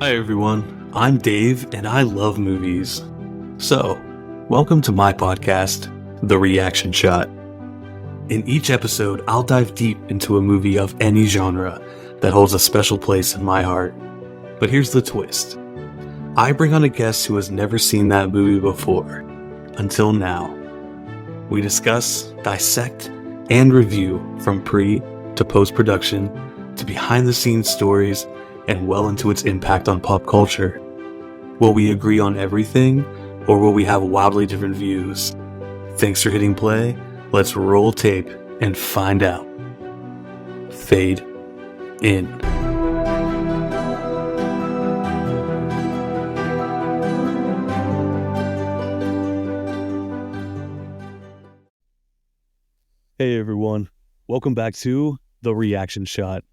Hi everyone, I'm Dave and I love movies. So, welcome to my podcast, The Reaction Shot. In each episode, I'll dive deep into a movie of any genre that holds a special place in my heart. But here's the twist. I bring on a guest who has never seen that movie before, until now. We discuss, dissect, and review from pre to post-production to behind-the-scenes stories and well into its impact on pop culture. Will we agree on everything, or will we have wildly different views? Thanks for hitting play. Let's roll tape and find out. Fade in. Hey everyone, welcome back to The Reaction Shot.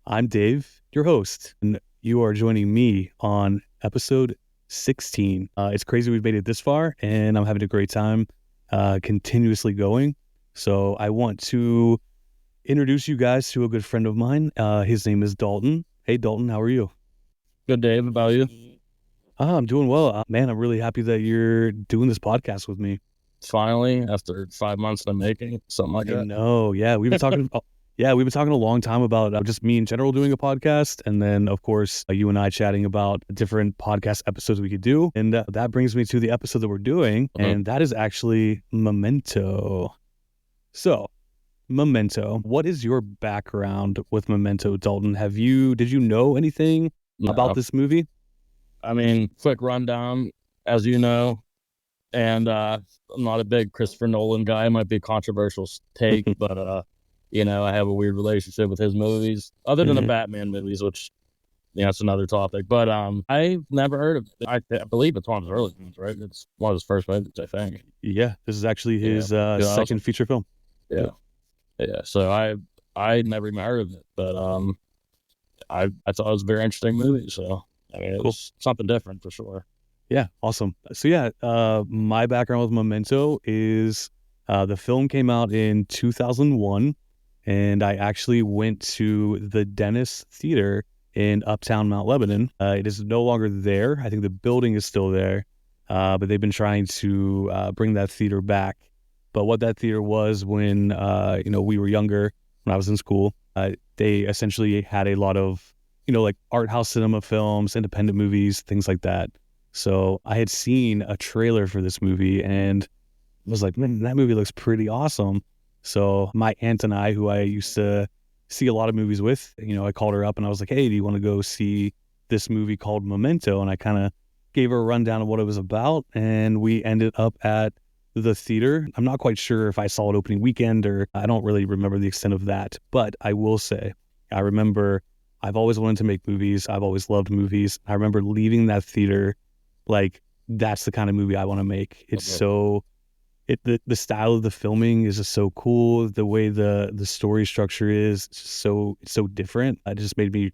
I'm Dave, your host, and you are joining me on episode 16. It's crazy we've made it this far, and I'm having a great time continuously going. So I want to introduce you guys to a good friend of mine. His name is Dalton. Hey Dalton, how are you? Good, Dave. How about you? I'm doing well. Man, I'm really happy that you're doing this podcast with me. Finally, after 5 months in the making, something like that. No, yeah, we've been talking. We've been talking a long time about just me in general doing a podcast, and then of course you and I chatting about different podcast episodes we could do, and that brings me to the episode that we're doing, and that is actually Memento. So, Memento. What is your background with Memento, Dalton? Did you know anything about this movie? I mean, quick rundown, as you know, and I'm not a big Christopher Nolan guy. It might be a controversial take, but I have a weird relationship with his movies, other than the Batman movies, which that's another topic. But I've never heard of it. I believe it's one of his early ones, right? It's one of his first movies, I think. Yeah, this is actually his second feature film. Yeah. So I never even heard of it, but I thought it was a very interesting movie. So I mean, it was something different for sure. Yeah, awesome. So my background with Memento is the film came out in 2001, and I actually went to the Dennis Theater in Uptown Mount Lebanon. It is no longer there. I think the building is still there, but they've been trying to bring that theater back. But what that theater was when we were younger, when I was in school, they essentially had a lot of like art house cinema films, independent movies, things like that. So I had seen a trailer for this movie and was like, man, that movie looks pretty awesome. So my aunt and I, who I used to see a lot of movies with, I called her up and I was like, hey, do you want to go see this movie called Memento? And I kind of gave her a rundown of what it was about. And we ended up at the theater. I'm not quite sure if I saw it opening weekend, or I don't really remember the extent of that. But I will say, I remember I've always wanted to make movies. I've always loved movies. I remember leaving that theater like, that's the kind of movie I want to make. It's the style of the filming is just so cool. The way the story structure is so different. It just made me,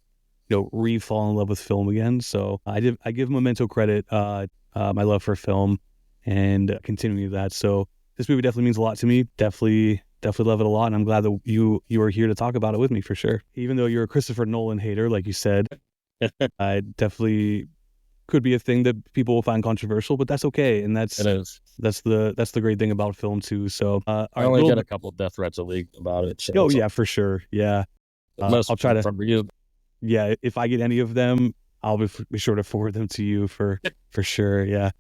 re-fall in love with film again. So I give Memento credit, my love for film and continuing that. So this movie definitely means a lot to me. Definitely love it a lot. And I'm glad that you are here to talk about it with me for sure. Even though you're a Christopher Nolan hater, like you said, I definitely could be a thing that people will find controversial, but that's okay, and that's the great thing about film too. So I only get a couple of death threats a week about it. So yeah, for sure. Yeah, I'll try to. From you. Yeah, if I get any of them, I'll be sure to forward them to you for sure. Yeah.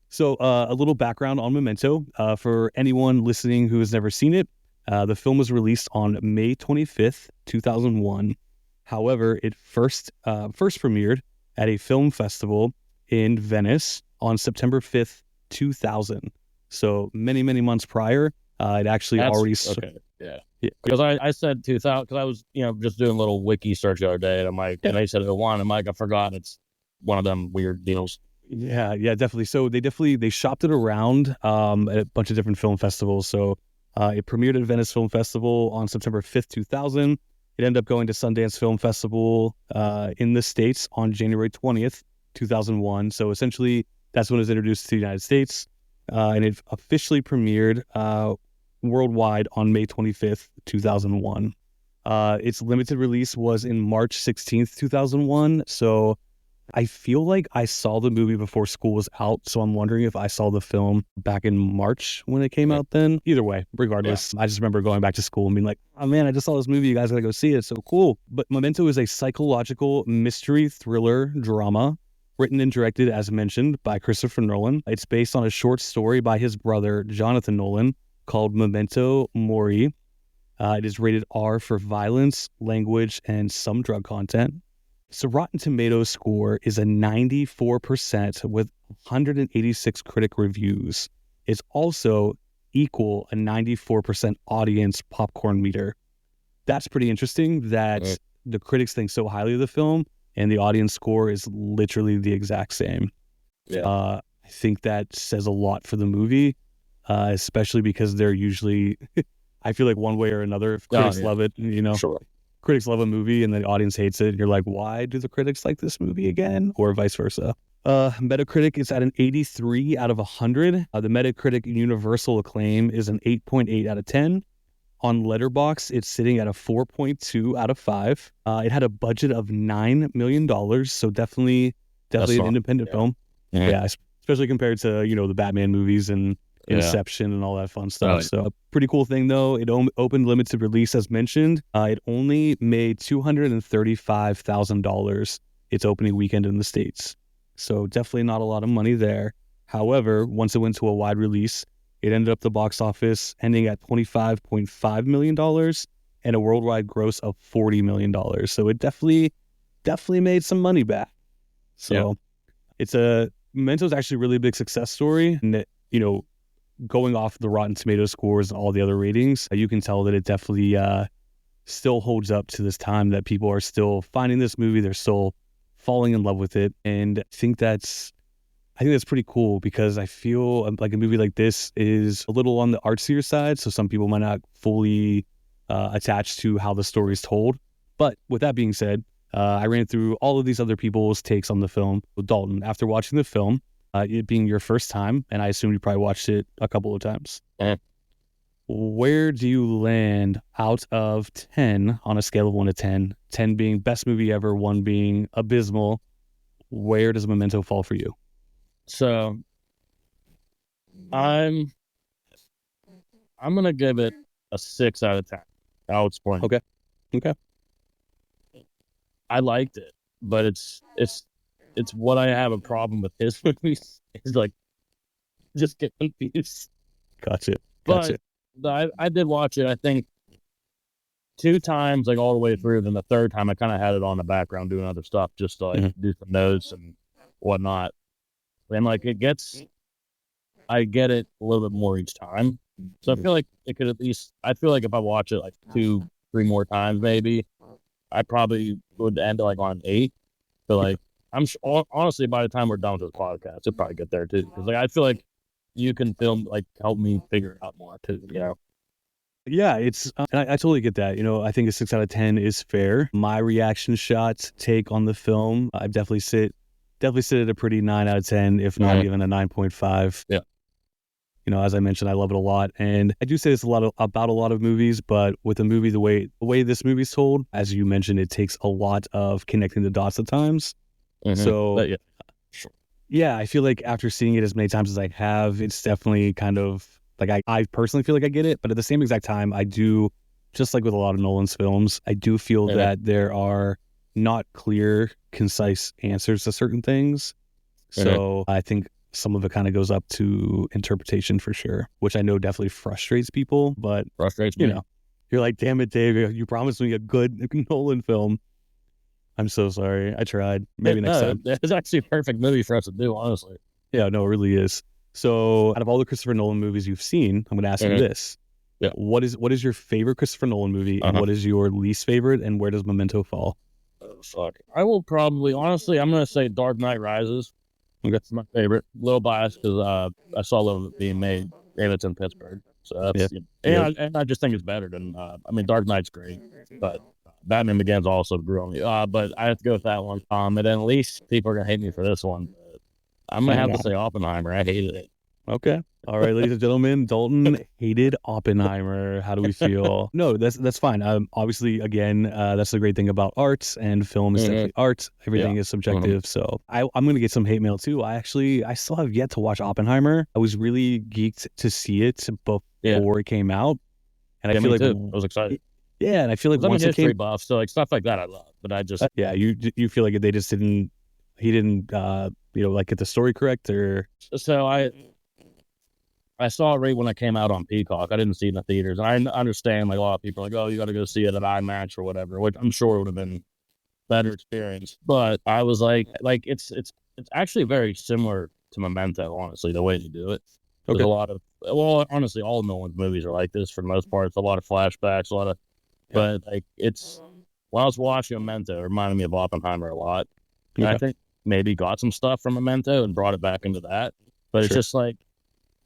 So a little background on Memento for anyone listening who has never seen it. The film was released on May 25th, 2001. However, it first premiered at a film festival in Venice on September 5th, 2000. So many months prior, it actually already... Okay, yeah. Because I said 2000, because I was, just doing a little wiki search the other day, and I'm like, and they said 01, I'm like, I forgot it's one of them weird deals. Yeah, definitely. So they shopped it around at a bunch of different film festivals. So it premiered at Venice Film Festival on September 5th, 2000. It ended up going to Sundance Film Festival in the States on January 20th, 2001. So essentially, that's when it was introduced to the United States. And it officially premiered worldwide on May 25th, 2001. Its limited release was in March 16th, 2001. So I feel like I saw the movie before school was out. So I'm wondering if I saw the film back in March when it came out then. Either way, regardless, I just remember going back to school and being like, oh man, I just saw this movie. You guys gotta go see it. It's so cool. But Memento is a psychological mystery thriller drama written and directed, as mentioned, by Christopher Nolan. It's based on a short story by his brother, Jonathan Nolan, called Memento Mori. It is rated R for violence, language, and some drug content. So Rotten Tomatoes score is a 94% with 186 critic reviews. It's also equal a 94% audience popcorn meter. That's pretty interesting that the critics think so highly of the film and the audience score is literally the exact same. I think that says a lot for the movie, especially because they're usually, I feel like one way or another, if critics love it, critics love a movie and the audience hates it. You're like, why do the critics like this movie again? Or vice versa. Metacritic is at an 83 out of 100. The Metacritic universal acclaim is an 8.8 out of 10. On Letterboxd, it's sitting at a 4.2 out of 5. It had a budget of $9 million, so definitely an independent film. Yeah, especially compared to, the Batman movies and Inception and all that fun stuff. So a pretty cool thing, though. It opened limited release, as mentioned. It only made $235,000 its opening weekend in the States. So definitely not a lot of money there. However, once it went to a wide release, it ended up the box office ending at $25.5 million and a worldwide gross of $40 million. So it definitely made some money back. So Memento's actually a really big success story. And, going off the Rotten Tomatoes scores and all the other ratings, you can tell that it definitely still holds up to this time, that people are still finding this movie. They're still falling in love with it. And I think that's pretty cool because I feel like a movie like this is a little on the artsier side. So some people might not fully attach to how the story is told. But with that being said, I ran through all of these other people's takes on the film. Dalton, after watching the film, it being your first time, and I assume you probably watched it a couple of times, where do you land out of 10 on a scale of 1 to 10? 10 being best movie ever, 1 being abysmal. Where does Memento fall for you? So I'm gonna give it a 6 out of 10. I'll explain. Okay. I liked it, but it's what I have a problem with his movies. It's like just get confused. Gotcha. But I did watch it, I think 2 times, like all the way through. Then the third time I kind of had it on the background doing other stuff, just to do some notes and whatnot. And like I get it a little bit more each time. So I feel like it could at least, I feel like if I watch it like 2-3 more times, maybe I probably would end like on 8. But like, I'm honestly, by the time we're done with this podcast, it'll probably get there too. Because like, I feel like you can help me figure it out more too, Yeah, it's, and I totally get that. I think a 6 out of 10 is fair. My reaction shot take on the film, I definitely sit at a pretty 9 out of 10, if not even a 9.5. Yeah. As I mentioned, I love it a lot. And I do say this about a lot of movies, but with a movie, the way this movie's told, as you mentioned, it takes a lot of connecting the dots at times. So, I feel like after seeing it as many times as I have, it's definitely kind of like, I personally feel like I get it. But at the same exact time, I do, just like with a lot of Nolan's films, I do feel that there are not clear, concise answers to certain things. So I think some of it kind of goes up to interpretation for sure, which I know definitely frustrates people, but frustrates me. You're like, damn it, Dave, you promised me a good Nolan film. I'm so sorry. I tried. Maybe next time. It's actually a perfect movie for us to do, honestly. Yeah, no, it really is. So out of all the Christopher Nolan movies you've seen, I'm going to ask you this. Yeah. What is your favorite Christopher Nolan movie and what is your least favorite, and where does Memento fall? Oh, fuck. I will probably, honestly, I'm going to say Dark Knight Rises. Okay. It's my favorite. A little biased because I saw a little being made, and it's in Pittsburgh. So that's, and I just think it's better than, Dark Knight's great, but Batman Begins also grew on me. But I have to go with that one. And then at least people are going to hate me for this one. But I'm going to have to say Oppenheimer. I hated it. Okay. All right, ladies and gentlemen, Dalton hated Oppenheimer. How do we feel? No, that's fine. Obviously, again, that's the great thing about art, and film is definitely art. Yeah. Everything is subjective. So I'm gonna get some hate mail too. I still have yet to watch Oppenheimer. I was really geeked to see it before it came out, and I Yeah, feel me like too. I was excited. yeah, and I feel like 'Cause I'm a once it history came, buff, so like stuff like that I love. But I just yeah, you feel like they just didn't, he didn't, like get the story correct, or so I saw it right when it came out on Peacock. I didn't see it in the theaters. And I understand like a lot of people are like, oh, you got to go see it at IMAX or whatever, which I'm sure would have been better experience. But I was like it's actually very similar to Memento, honestly, the way they do it. There's okay, a lot of well, honestly, all Nolan's movies are like this for the most part. It's a lot of flashbacks, a lot of yeah, but like it's when I was watching Memento, it reminded me of Oppenheimer a lot. And I okay, think maybe got some stuff from Memento and brought it back into that. But it's sure, just like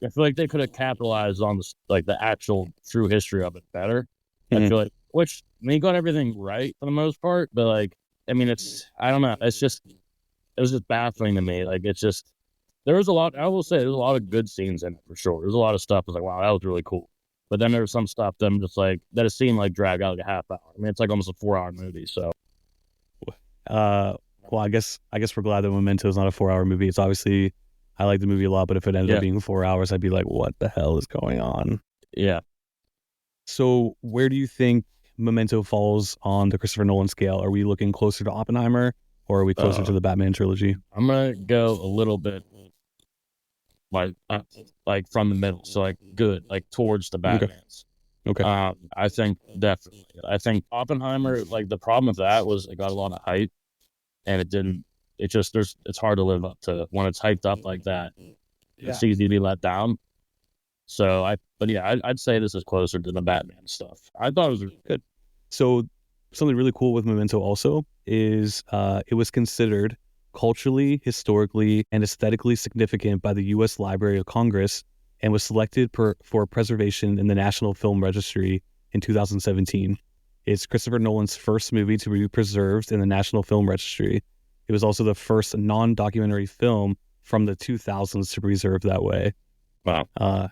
I feel like they could have capitalized on the actual true history of it better. I Mhm. feel like, which I mean, he got everything right for the most part, but like, I mean, it's I don't know. It was just baffling to me. Like, it's just there was a lot. I will say there's a lot of good scenes in it for sure. There's a lot of stuff. I was like, wow, that was really cool. But then there's some stuff that I'm just like that it seemed like drag out like a half hour. I mean, it's like almost a 4 hour movie. So Uh, well, I guess we're glad that Memento is not a 4 hour movie. It's obviously, I like the movie a lot, but if it ended up yeah, being 4 hours, I'd be like, what the hell is going on? yeah. So where do you think Memento falls on the Christopher Nolan scale? Are we looking closer to Oppenheimer, or are we closer to Uh, the Batman trilogy? I'm gonna go a little bit like like from the middle, so like good, like towards the Okay. Batman's. Okay. I think definitely. I think Oppenheimer, like the problem with that was it got a lot of hype and it didn't. It just it's hard to live up to when it's hyped up like that. Yeah. It's easy to be let down. So but yeah, I'd say this is closer to the Batman stuff. I thought it was Good. So something really cool with Memento also is it was considered culturally, historically, and aesthetically significant by the U.S. Library of Congress and was selected for preservation in the National Film Registry in 2017. It's Christopher Nolan's first movie to be preserved in the National Film Registry. It was also the first non-documentary film from the 2000s to be preserved that way. wow. Uh,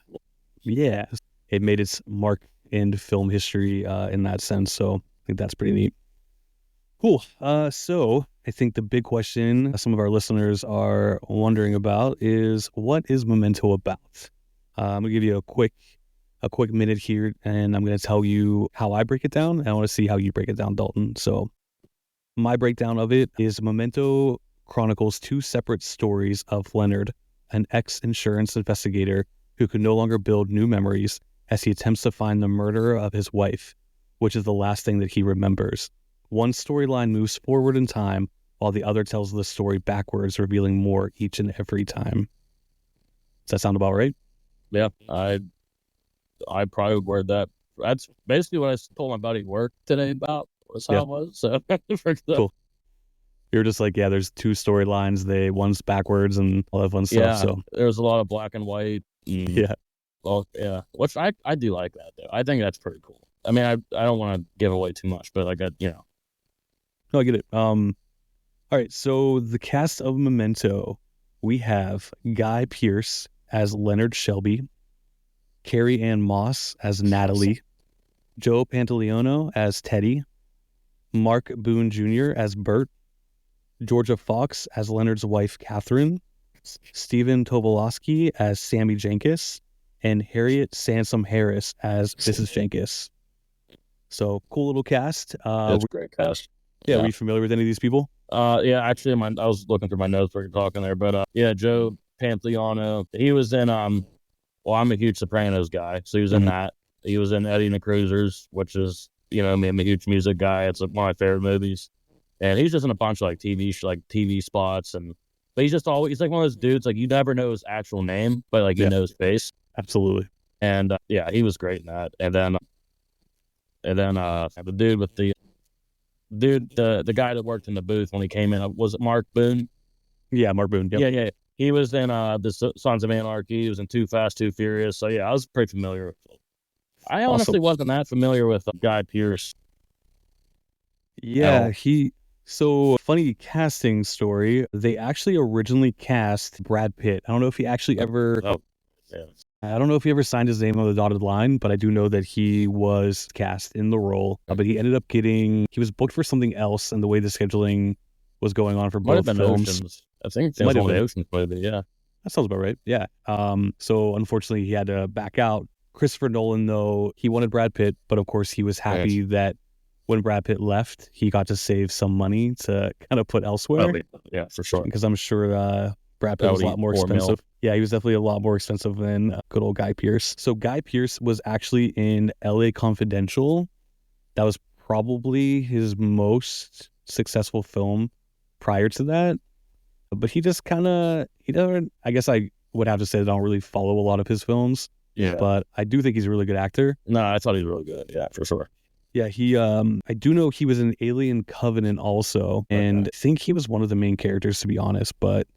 yeah, it made its mark in film history in that sense. So I think that's pretty neat. Cool. So I think the big question some of our listeners are wondering about is what is Memento about? I'm gonna give you a quick minute here, and I'm gonna tell you how I break it down. And I want to see how you break it down, Dalton. So my breakdown of it is Memento chronicles two separate stories of Leonard, an ex-insurance investigator who can no longer build new memories as he attempts to find the murderer of his wife, which is the last thing that he remembers. One storyline moves forward in time, while the other tells the story backwards, revealing more each and every time. Does that sound about right? Yeah, I probably would word that. That's basically what I told my buddy at work today about was how Yeah, it was. So cool. You're just like, yeah, there's two storylines. One's backwards and all that fun stuff. yeah, So there's a lot of black and white. And, yeah, well, yeah, which I do like that though. I think that's pretty cool. I mean, I don't want to give away too much, but like no, I get it. All right, so the cast of Memento, we have Guy Pearce as Leonard Shelby, Carrie Ann Moss as Natalie, Joe Pantoliano as Teddy, Mark Boone Jr. as Bert, Georgia Fox as Leonard's wife Catherine, Stephen Tobolowsky as Sammy Jenkins, and Harriet Sansom Harris as Mrs. Jenkins. So cool little cast. it's a great cast. Yeah, were Yeah. you familiar with any of these people? Yeah, actually, I was looking through my notes while you're talking there, but yeah, Joe Pantoliano, he was in well, I'm a huge Sopranos guy, so he was in Mhm. that. He was in Eddie and the Cruisers, which is me, I'm a huge music guy. It's like one of my favorite movies, and he's just in a bunch of like TV spots, but he's like one of those dudes like you never know his actual name, but like you Yeah, know his face, absolutely. and yeah, he was great in that. And then the dude with the guy that worked in the booth when he came in was it Mark Boone? Yeah, Mark Boone. Yep. Yeah. He was in the Sons of Anarchy. He was in Too Fast, Too Furious. So yeah, I was pretty familiar with him. I Awesome. honestly wasn't that familiar with Guy Pearce at Yeah, all. so funny casting story. They actually originally cast Brad Pitt. I don't know if he actually ever Oh, Yeah. I don't know if he ever signed his name on the dotted line, but I do know that he was cast in the role. But he ended up he was booked for something else, and the way the scheduling was going on for Might have both been films. Oceans. I think it Might was have one of the been. Oceans movie, yeah. That sounds about right. Yeah. So unfortunately, he had to back out. Christopher Nolan, though, he wanted Brad Pitt, but of course, he was happy that when Brad Pitt left, he got to save some money to kind of put elsewhere. Yeah, for sure. Because I'm sure Brad Pitt That was would a lot eat more 4 mil. expensive. Yeah, he was definitely a lot more expensive than good old Guy Pearce. So Guy Pearce was actually in L.A. Confidential. That was probably his most successful film prior to that. But he just kind of, he doesn't, I guess I would have to say that I don't really follow a lot of his films. Yeah. But I do think he's a really good actor. No, I thought he was really good. Yeah, for sure. Yeah, I do know he was in Alien Covenant also, and I think he was one of the main characters, to be honest, but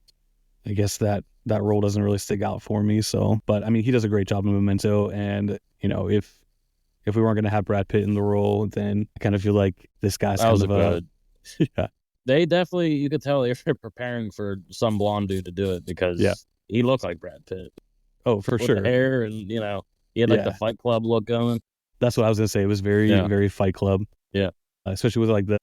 I guess that role doesn't really stick out for me. So, but I mean, he does a great job in Memento, and you know, if we weren't going to have Brad Pitt in the role, then I kind of feel like this guy's That was kind of good. Yeah. They definitely, you could tell they were preparing for some blonde dude to do it because he looked like Brad Pitt. Oh, for With sure. the hair, and you know, he had like the Fight Club look going. That's what I was gonna say. It was very, very Fight Club. Yeah. Especially with like the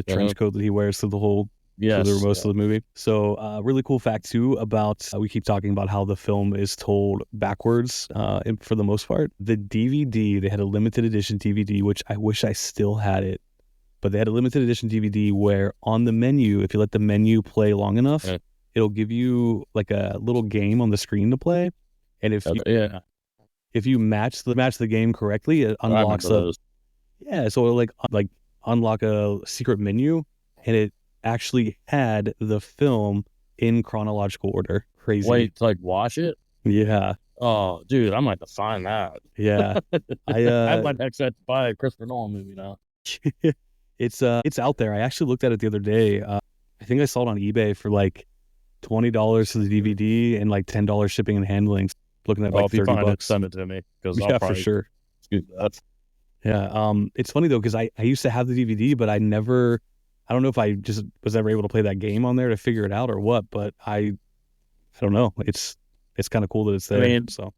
trench coat that he wears through the whole through most of the movie. So really cool fact too about we keep talking about how the film is told backwards for the most part. The DVD, they had a limited edition DVD, which I wish I still had it, but they had a limited edition DVD where on the menu, if you let the menu play long enough, it'll give you like a little game on the screen to play, and if you match the game correctly, it unlocks so it'll like unlock a secret menu, and it actually had the film in chronological order. Crazy. Wait, to like watch it? Yeah. Oh, dude, I might have to find that. Yeah. I might actually have to buy a Christopher Nolan movie now. It's out there. I actually looked at it the other day. I think I saw it on eBay for like $20 for the DVD and like $10 shipping and handling. Looking at like $30. Send it to me because yeah, for sure. That. Yeah. It's funny though because I used to have the DVD, but I don't know if I just was ever able to play that game on there to figure it out or what. But I don't know. It's kind of cool that it's there. I mean, so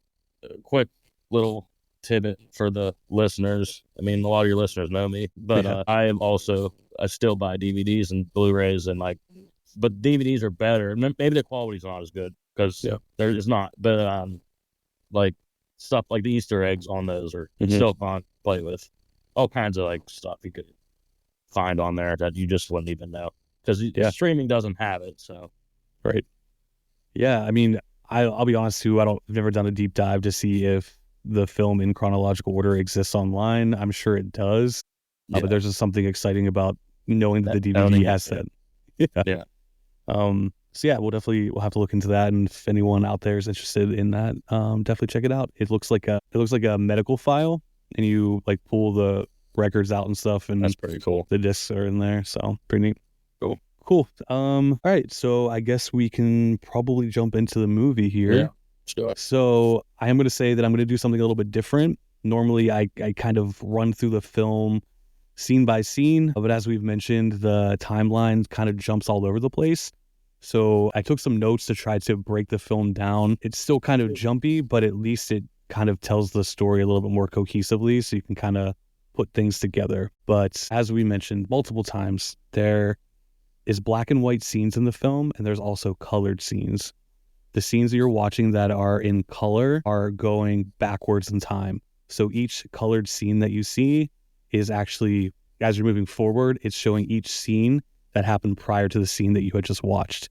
quick little tidbit for the listeners. I mean, a lot of your listeners know me, but I still buy DVDs and Blu-rays and but DVDs are better. Maybe the quality's not as good because it's not. But like stuff like the Easter eggs on those are still fun to play with. All kinds of like stuff you could find on there that you just wouldn't even know because streaming doesn't have it. So right. Yeah, I mean, I'll be honest too. I've never done a deep dive to see if the film in chronological order exists online. I'm sure it does, but there's just something exciting about knowing that the DVD has that. Yeah. So yeah, we'll have to look into that, and if anyone out there is interested in that, definitely check it out. It looks like a medical file, and you like pull the records out and stuff, and that's pretty cool. The discs are in there, so pretty neat. Cool. All right, so I guess we can probably jump into the movie here. Yeah, sure. So I am going to say that I'm going to do something a little bit different. Normally, I kind of run through the film scene by scene, but as we've mentioned, the timeline kind of jumps all over the place. So I took some notes to try to break the film down. It's still kind of jumpy, but at least it kind of tells the story a little bit more cohesively, so you can kind of put things together. But as we mentioned multiple times, there is black and white scenes in the film, and there's also colored scenes. The scenes that you're watching that are in color are going backwards in time. So each colored scene that you see is actually, as you're moving forward, it's showing each scene that happened prior to the scene that you had just watched.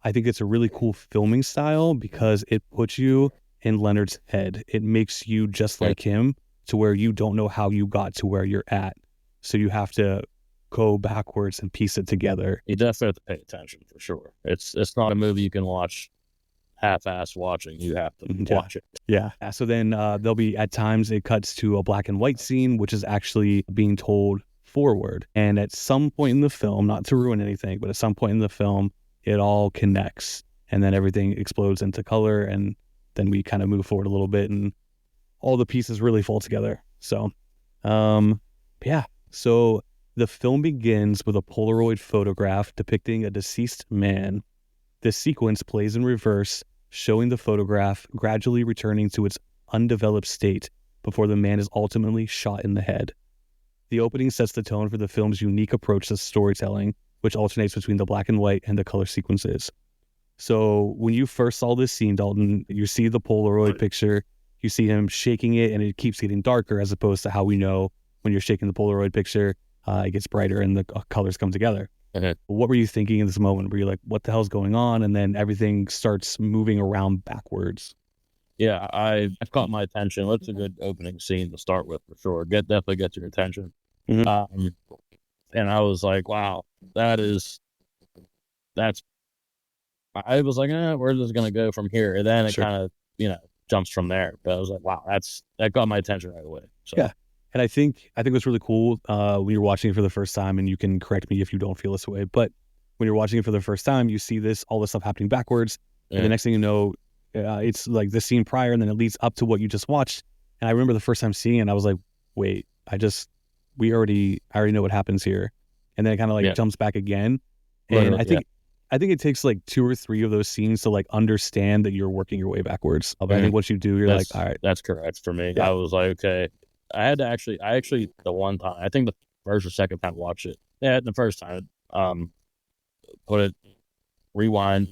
I think it's a really cool filming style because it puts you in Leonard's head. It makes you just like him to where you don't know how you got to where you're at. So you have to go backwards and piece it together. You definitely have to pay attention for sure. It's not a movie you can watch half-ass watching. You have to watch it. Yeah. So then there'll be at times it cuts to a black and white scene, which is actually being told forward. And at some point in the film, not to ruin anything, but at some point in the film, it all connects, and then everything explodes into color, and then we kind of move forward a little bit, and all the pieces really fall together. So, So the film begins with a Polaroid photograph depicting a deceased man. This sequence plays in reverse showing the photograph gradually returning to its undeveloped state before the man is ultimately shot in the head. The opening sets the tone for the film's unique approach to storytelling, which alternates between the black and white and the color sequences. So when you first saw this scene, Dalton, you see the Polaroid picture, you see him shaking it, and it keeps getting darker, as opposed to how we know when you're shaking the Polaroid picture, it gets brighter and the colors come together. What were you thinking in this moment? Were you like, what the hell's going on? And then everything starts moving around backwards. Yeah, I caught my attention. That's a good opening scene to start with for sure. Definitely gets your attention. Mhm. And I was like, wow, that's. I was like, where's this gonna go from here? And then it Sure. kind of jumps from there. But I was like, wow, that got my attention right away. So Yeah. And I think what's really cool when you're watching it for the first time, and you can correct me if you don't feel this way, but when you're watching it for the first time, you see all this stuff happening backwards, and the next thing you know, it's like the scene prior, and then it leads up to what you just watched. And I remember the first time seeing it, I was like, wait, I already know what happens here, and then it kind of like jumps back again, and I think it takes like 2 or 3 of those scenes to like understand that you're working your way backwards. But I think once you do, you're like, all right, that's correct for me. Yeah. I was like, okay. I actually the one time, I think the first or second time I watched it. Yeah, the first time, put it, rewind,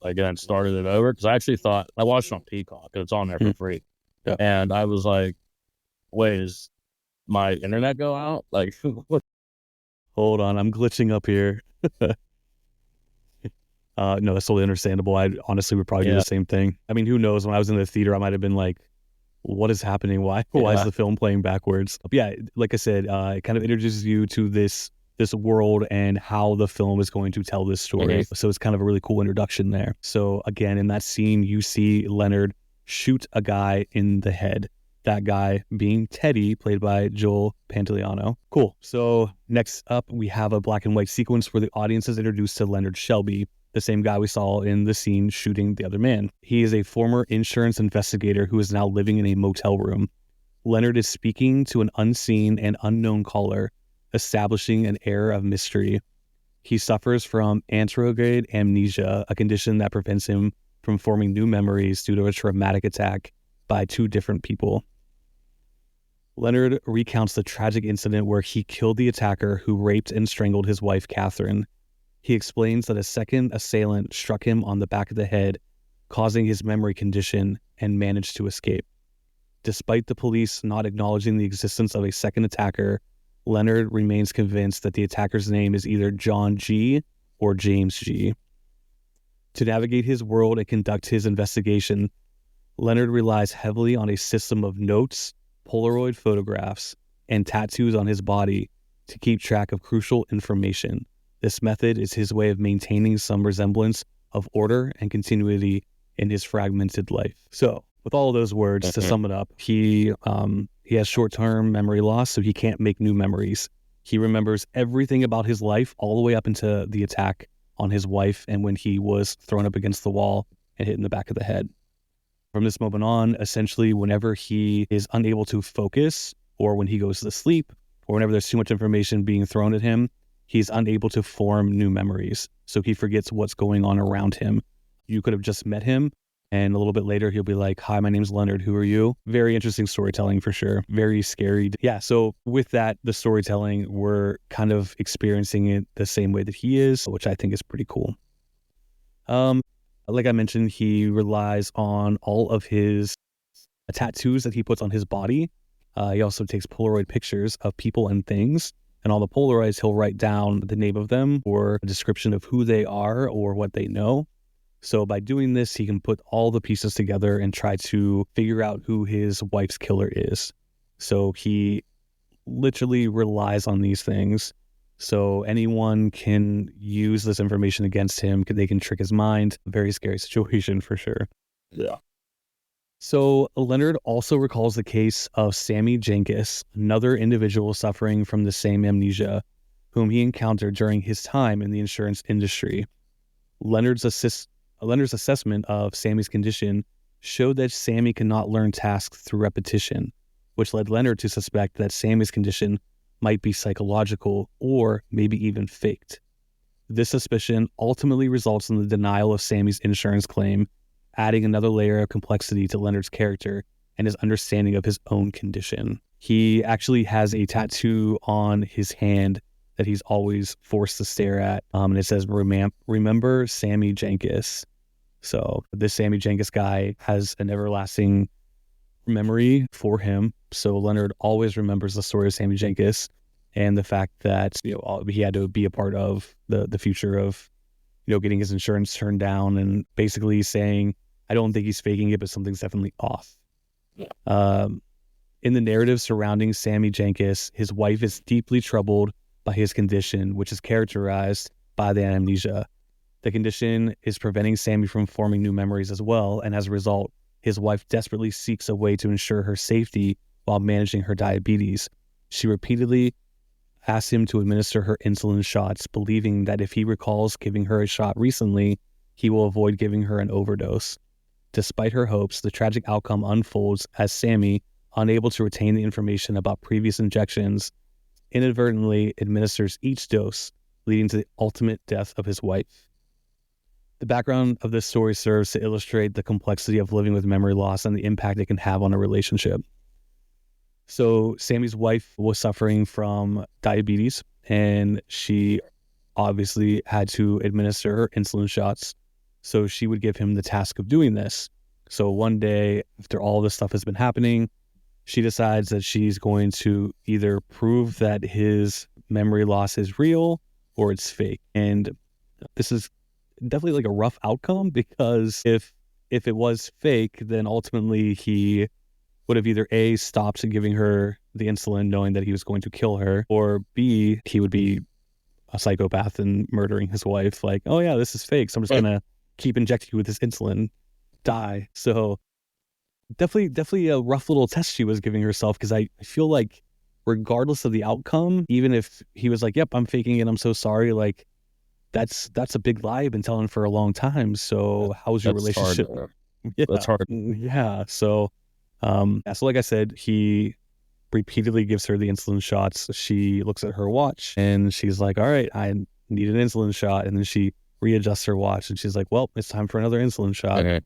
like, and then started it over, because I actually thought, I watched it on Peacock, because it's on there for free. Yeah. And I was like, wait, is my internet go out? Like, what? Hold on, I'm glitching up here. No, that's totally understandable. I honestly would probably do the same thing. I mean, who knows? When I was in the theater, I might have been like, what is happening? Why is the film playing backwards? But yeah, like I said, it kind of introduces you to this world and how the film is going to tell this story. So it's kind of a really cool introduction there. So again, in that scene, you see Leonard shoot a guy in the head. That guy being Teddy, played by Joel Pantoliano. Cool. So next up, we have a black and white sequence where the audience is introduced to Leonard Shelby, the same guy we saw in the scene shooting the other man. He is a former insurance investigator who is now living in a motel room. Leonard is speaking to an unseen and unknown caller, establishing an air of mystery. He suffers from anterograde amnesia, a condition that prevents him from forming new memories due to a traumatic attack by 2 different people. Leonard recounts the tragic incident where he killed the attacker who raped and strangled his wife, Catherine. He explains that a second assailant struck him on the back of the head, causing his memory condition, and managed to escape. Despite the police not acknowledging the existence of a second attacker, Leonard remains convinced that the attacker's name is either John G. or James G. To navigate his world and conduct his investigation, Leonard relies heavily on a system of notes, Polaroid photographs, and tattoos on his body to keep track of crucial information. This method is his way of maintaining some resemblance of order and continuity in his fragmented life. So, with all of those words, to sum it up, he has short-term memory loss, so he can't make new memories. He remembers everything about his life all the way up into the attack on his wife and when he was thrown up against the wall and hit in the back of the head. From this moment on, essentially, whenever he is unable to focus, or when he goes to sleep, or whenever there's too much information being thrown at him, he's unable to form new memories. So he forgets what's going on around him. You could have just met him, and a little bit later, he'll be like, hi, my name's Leonard. Who are you? Very interesting storytelling for sure. Very scary. Yeah, so with that, the storytelling, we're kind of experiencing it the same way that he is, which I think is pretty cool. Like I mentioned, he relies on all of his tattoos that he puts on his body. He also takes Polaroid pictures of people and things. And on the Polaroids, he'll write down the name of them or a description of who they are or what they know. So by doing this, he can put all the pieces together and try to figure out who his wife's killer is. So he literally relies on these things. So anyone can use this information against him. They can trick his mind. Very scary situation for sure. Yeah. So Leonard also recalls the case of Sammy Jenkins, another individual suffering from the same amnesia, whom he encountered during his time in the insurance industry. Leonard's assessment of Sammy's condition showed that Sammy cannot learn tasks through repetition, which led Leonard to suspect that Sammy's condition might be psychological or maybe even faked. This suspicion ultimately results in the denial of Sammy's insurance claim, adding another layer of complexity to Leonard's character and his understanding of his own condition. He actually has a tattoo on his hand that he's always forced to stare at, and it says, remember Sammy Jenkins. So this Sammy Jenkins guy has an everlasting memory for him. So Leonard always remembers the story of Sammy Jenkins and the fact that he had to be a part of the future of getting his insurance turned down, and basically saying, I don't think he's faking it, but something's definitely off. In the narrative surrounding Sammy Jenkins, his wife is deeply troubled by his condition, which is characterized by the amnesia. The condition is preventing Sammy from forming new memories as well, and as a result, his wife desperately seeks a way to ensure her safety while managing her diabetes. She repeatedly asks him to administer her insulin shots, believing that if he recalls giving her a shot recently, he will avoid giving her an overdose. Despite her hopes, the tragic outcome unfolds as Sammy, unable to retain the information about previous injections, inadvertently administers each dose, leading to the ultimate death of his wife. The background of this story serves to illustrate the complexity of living with memory loss and the impact it can have on a relationship. So Sammy's wife was suffering from diabetes, and she obviously had to administer her insulin shots. So she would give him the task of doing this. So one day, after all this stuff has been happening, she decides that she's going to either prove that his memory loss is real or it's fake. And this is definitely like a rough outcome, because if it was fake, then ultimately he would have either A, stopped giving her the insulin knowing that he was going to kill her, or B, he would be a psychopath and murdering his wife. Like, oh yeah, this is fake, so I'm just going to keep injecting you with this insulin. Die. So definitely a rough little test she was giving herself, because I feel like regardless of the outcome, even if he was like, yep, I'm faking it, I'm so sorry, like that's a big lie I've been telling for a long time. So how's your relationship? Hard. Yeah. That's hard. Yeah. So so like I said, he repeatedly gives her the insulin shots. She looks at her watch and she's like, all right, I need an insulin shot. And then she readjusts her watch and she's like, well, it's time for another insulin shot. Okay.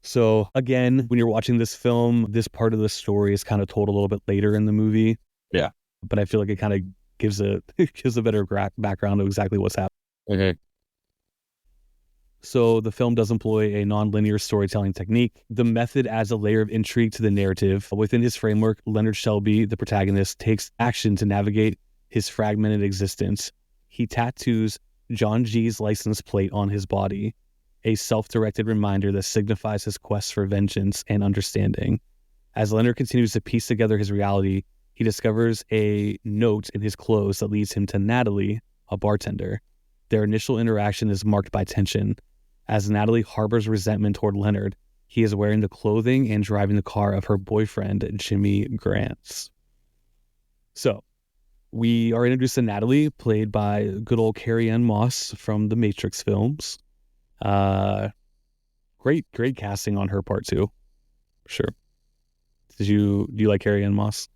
So again, when you're watching this film, this part of the story is kind of told a little bit later in the movie. Yeah. But I feel like it kind of gives a better background of exactly what's happening. Okay. So the film does employ a non-linear storytelling technique. The method adds a layer of intrigue to the narrative. Within his framework, Leonard Shelby, the protagonist, takes action to navigate his fragmented existence. He tattoos John G's license plate on his body, a self-directed reminder that signifies his quest for vengeance and understanding. As Leonard continues to piece together his reality, he discovers a note in his clothes that leads him to Natalie, a bartender. Their initial interaction is marked by tension. As Natalie harbors resentment toward Leonard, he is wearing the clothing and driving the car of her boyfriend, Jimmy Grants. So, we are introduced to Natalie, played by good old Carrie-Anne Moss from the Matrix films. Great casting on her part too. Sure. Do you like Carrie-Anne Moss?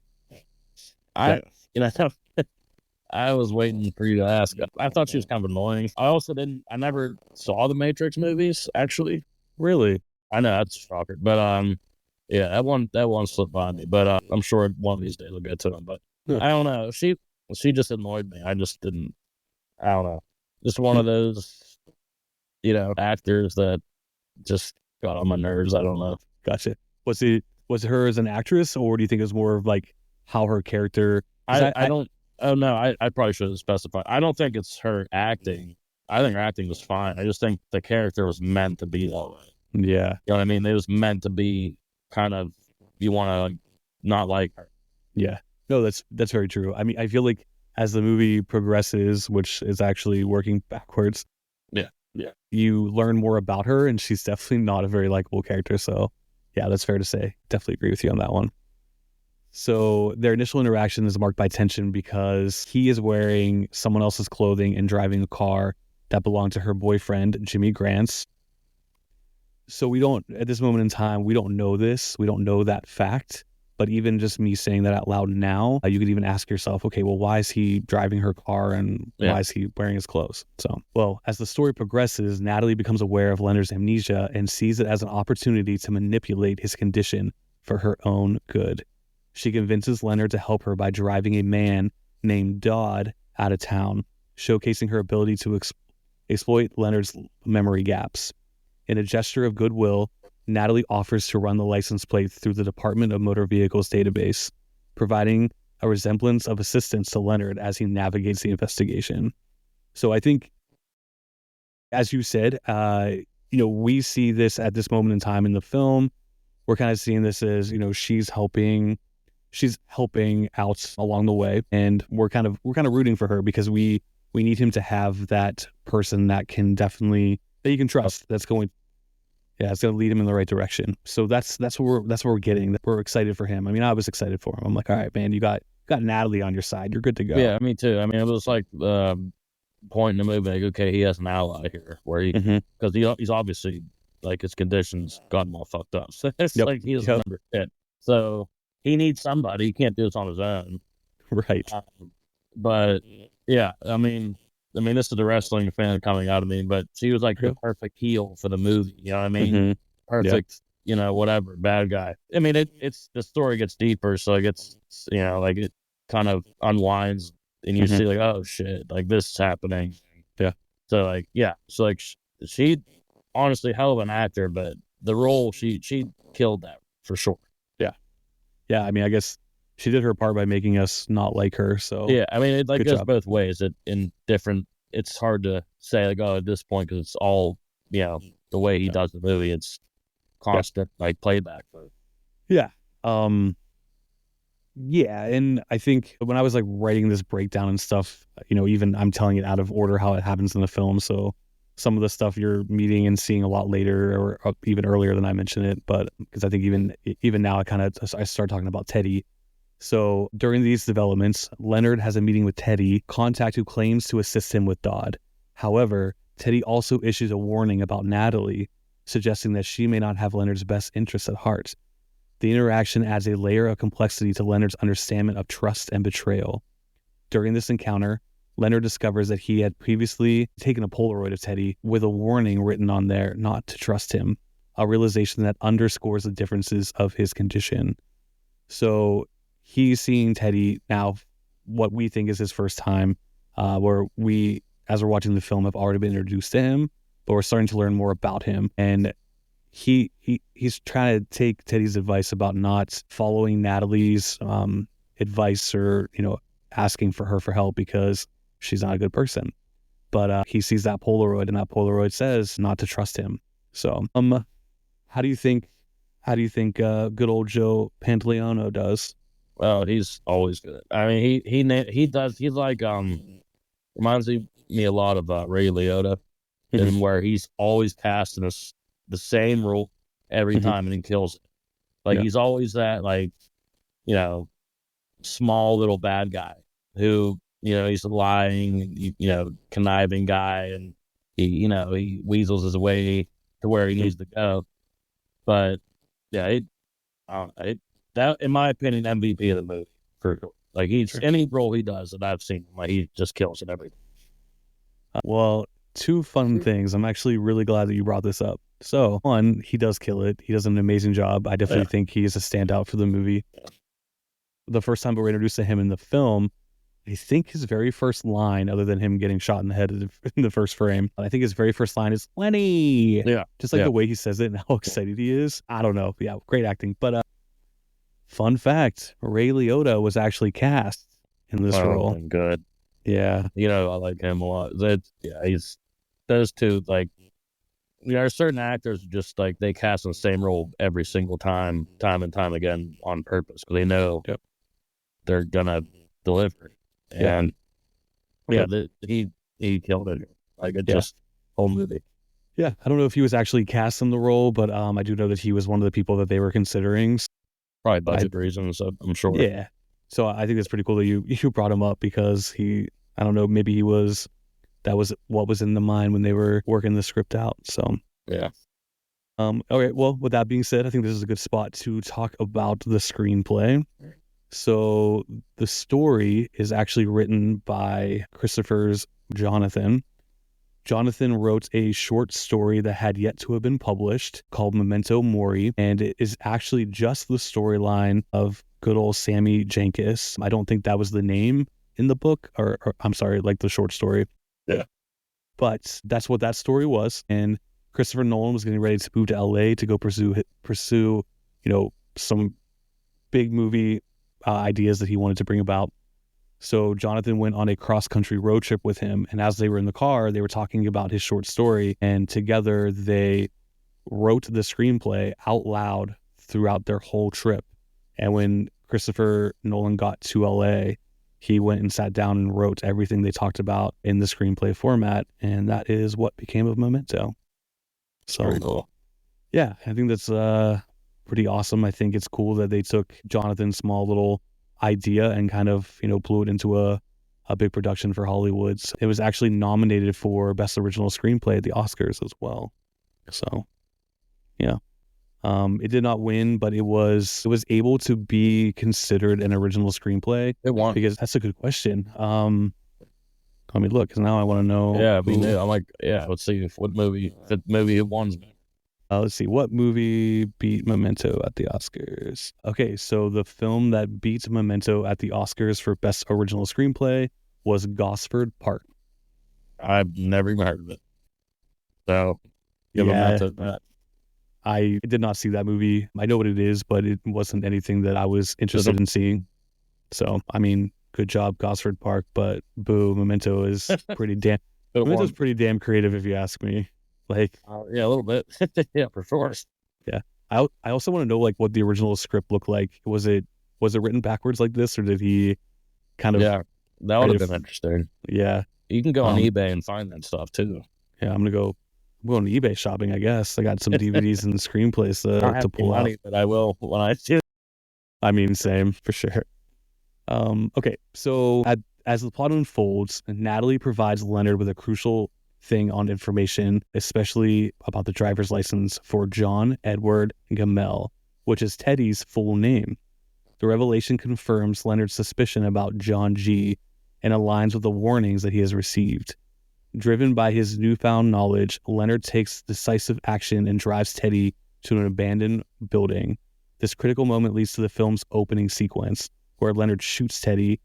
I was waiting for you to ask. I thought she was kind of annoying. I never saw the Matrix movies, actually. Really? I know, that's a shocker. But yeah, that one slipped by me. But I'm sure one of these days I'll get to them. But I don't know. She just annoyed me. I just didn't. I don't know. Just one of those, actors that just got on my nerves. I don't know. Gotcha. Was it her as an actress, or do you think it was more of like how her character? I don't. Oh no, I probably should have specified. I don't think it's her acting. I think her acting was fine. I just think the character was meant to be that way. Yeah. You know what I mean? It was meant to be kind of, you want to not like her. Yeah. No, that's very true. I mean, I feel like as the movie progresses, which is actually working backwards. Yeah. You learn more about her, and she's definitely not a very likable character. So yeah, that's fair to say. Definitely agree with you on that one. So their initial interaction is marked by tension because he is wearing someone else's clothing and driving a car that belonged to her boyfriend, Jimmy Grants. So at this moment in time, we don't know this. We don't know that fact. But even just me saying that out loud now, you could even ask yourself, okay, well, why is he driving her car and why is he wearing his clothes? So, well, as the story progresses, Natalie becomes aware of Leonard's amnesia and sees it as an opportunity to manipulate his condition for her own good. She convinces Leonard to help her by driving a man named Dodd out of town, showcasing her ability to exploit Leonard's memory gaps. In a gesture of goodwill, Natalie offers to run the license plate through the Department of Motor Vehicles database, providing a resemblance of assistance to Leonard as he navigates the investigation. So I think, as you said, we see this at this moment in time in the film. We're kind of seeing this as, she's helping out along the way, and we're kind of rooting for her because we need him to have that person that you can trust. It's going to lead him in the right direction. So that's what we're getting. We're excited for him. I mean, I was excited for him. I'm like, all right, man, you got Natalie on your side. You're good to go. Yeah, me too. I mean, it was like point in the movie, like, okay, he has an ally here, where because he's obviously, like, his conditions got him all fucked up. So it's like he doesn't remember shit. So he needs somebody. He can't do this on his own. Right. But yeah, I mean, this is the wrestling fan coming out of me, but she was like the perfect heel for the movie. You know what I mean? Perfect, whatever, bad guy. I mean, it's the story gets deeper, so it gets, like, it kind of unwinds, and you see, like, oh shit, like, this is happening. Yeah. So, like, so, like, she honestly hell of an actor, but the role, she killed that for sure. Yeah, I mean, I guess she did her part by making us not like her. So yeah, I mean, it like goes both ways. It's hard to say, like, oh, at this point, because it's all, the way he does the movie, it's constant like playback. Yeah. Yeah, and I think when I was like writing this breakdown and stuff, even I'm telling it out of order how it happens in the film. So some of the stuff you're meeting and seeing a lot later or even earlier than I mentioned it, but because I think even now I start talking about Teddy. So during these developments, Leonard has a meeting with Teddy, contact who claims to assist him with Dodd. However, Teddy also issues a warning about Natalie, suggesting that she may not have Leonard's best interests at heart. The interaction adds a layer of complexity to Leonard's understanding of trust and betrayal. During this encounter, Leonard discovers that he had previously taken a Polaroid of Teddy with a warning written on there not to trust him, a realization that underscores the differences of his condition. So he's seeing Teddy now, what we think is his first time, where we, as we're watching the film, have already been introduced to him, but we're starting to learn more about him. And he's trying to take Teddy's advice about not following Natalie's advice or, asking for her for help because she's not a good person. But he sees that Polaroid, and that Polaroid says not to trust him. So how do you think good old Joe Pantoliano does? Well, he's always good. I mean, he does. He's like reminds me a lot of Ray Liotta, and where he's always casting the same role every time, and he kills it. Like he's always that, like, small little bad guy who, he's a lying, conniving guy, and he weasels his way to where he needs to go. But yeah, that, in my opinion, MVP of the movie for sure. Like any role he does that I've seen, like, he just kills it every time. Well, two fun things. I'm actually really glad that you brought this up. So, one, he does kill it. He does an amazing job. I definitely think he is a standout for the movie. The first time we were introduced to him in the film, I think his very first line, other than him getting shot in the head in the first frame, I think his very first line is "Lenny." Yeah, just like the way he says it and how excited he is. I don't know. Yeah, great acting. But fun fact: Ray Liotta was actually cast in this role. Good. Yeah, I like him a lot. He's those two, like, there are certain actors just like they cast the same role every single time and time again on purpose because they know they're gonna deliver. And he killed it. Like, it just whole movie. Yeah, I don't know if he was actually cast in the role, but I do know that he was one of the people that they were considering. Probably budget reasons, I'm sure. Yeah, so I think it's pretty cool that you brought him up because I don't know, maybe that was what was in the mind when they were working the script out. So yeah. Okay, well, with that being said, I think this is a good spot to talk about the screenplay. So the story is actually written by Christopher's Jonathan. Jonathan wrote a short story that had yet to have been published called Memento Mori, and it is actually just the storyline of good old Sammy Jenkins. I don't think that was the name in the book, or I'm sorry, like the short story. Yeah. But that's what that story was. And Christopher Nolan was getting ready to move to LA to go pursue, some big movie ideas that he wanted to bring about. So Jonathan went on a cross-country road trip with him, and as they were in the car, they were talking about his short story, and together they wrote the screenplay out loud throughout their whole trip. And when Christopher Nolan got to LA, he went and sat down and wrote everything they talked about in the screenplay format, and that is what became of Memento. So, Very cool. Yeah, I think that's pretty awesome. I think it's cool that they took Jonathan's small little idea and kind of, blew it into a big production for Hollywood. So it was actually nominated for Best Original Screenplay at the Oscars as well. So, yeah. It did not win, but it was able to be considered an original screenplay. It won. Because that's a good question. Let me look, because now I want to know. Yeah, I'm like, let's see what movie it won. Let's see, what movie beat Memento at the Oscars? Okay, so the film that beat Memento at the Oscars for Best Original Screenplay was Gosford Park. I've never even heard of it. So, give them that. I did not see that movie. I know what it is, but it wasn't anything that I was interested in seeing. So, I mean, good job, Gosford Park, but boo, Memento is pretty damn. Memento's pretty damn creative, if you ask me. Like, yeah, a little bit. Yeah, for sure. Yeah, I also want to know like what the original script looked like. Was it written backwards like this, or did he kind of? Yeah, that would have been interesting. Yeah, you can go on eBay and find that stuff too. Yeah, I'm going eBay shopping. I guess I got some DVDs and screenplays to pull out. But I will when I see it. I mean, same for sure. Okay, so as the plot unfolds, Natalie provides Leonard with a crucial thing on information, especially about the driver's license for John Edward Gamel, which is Teddy's full name. The revelation confirms Leonard's suspicion about John G. and aligns with the warnings that he has received. Driven by his newfound knowledge, Leonard takes decisive action and drives Teddy to an abandoned building. This critical moment leads to the film's opening sequence, where Leonard shoots Teddy.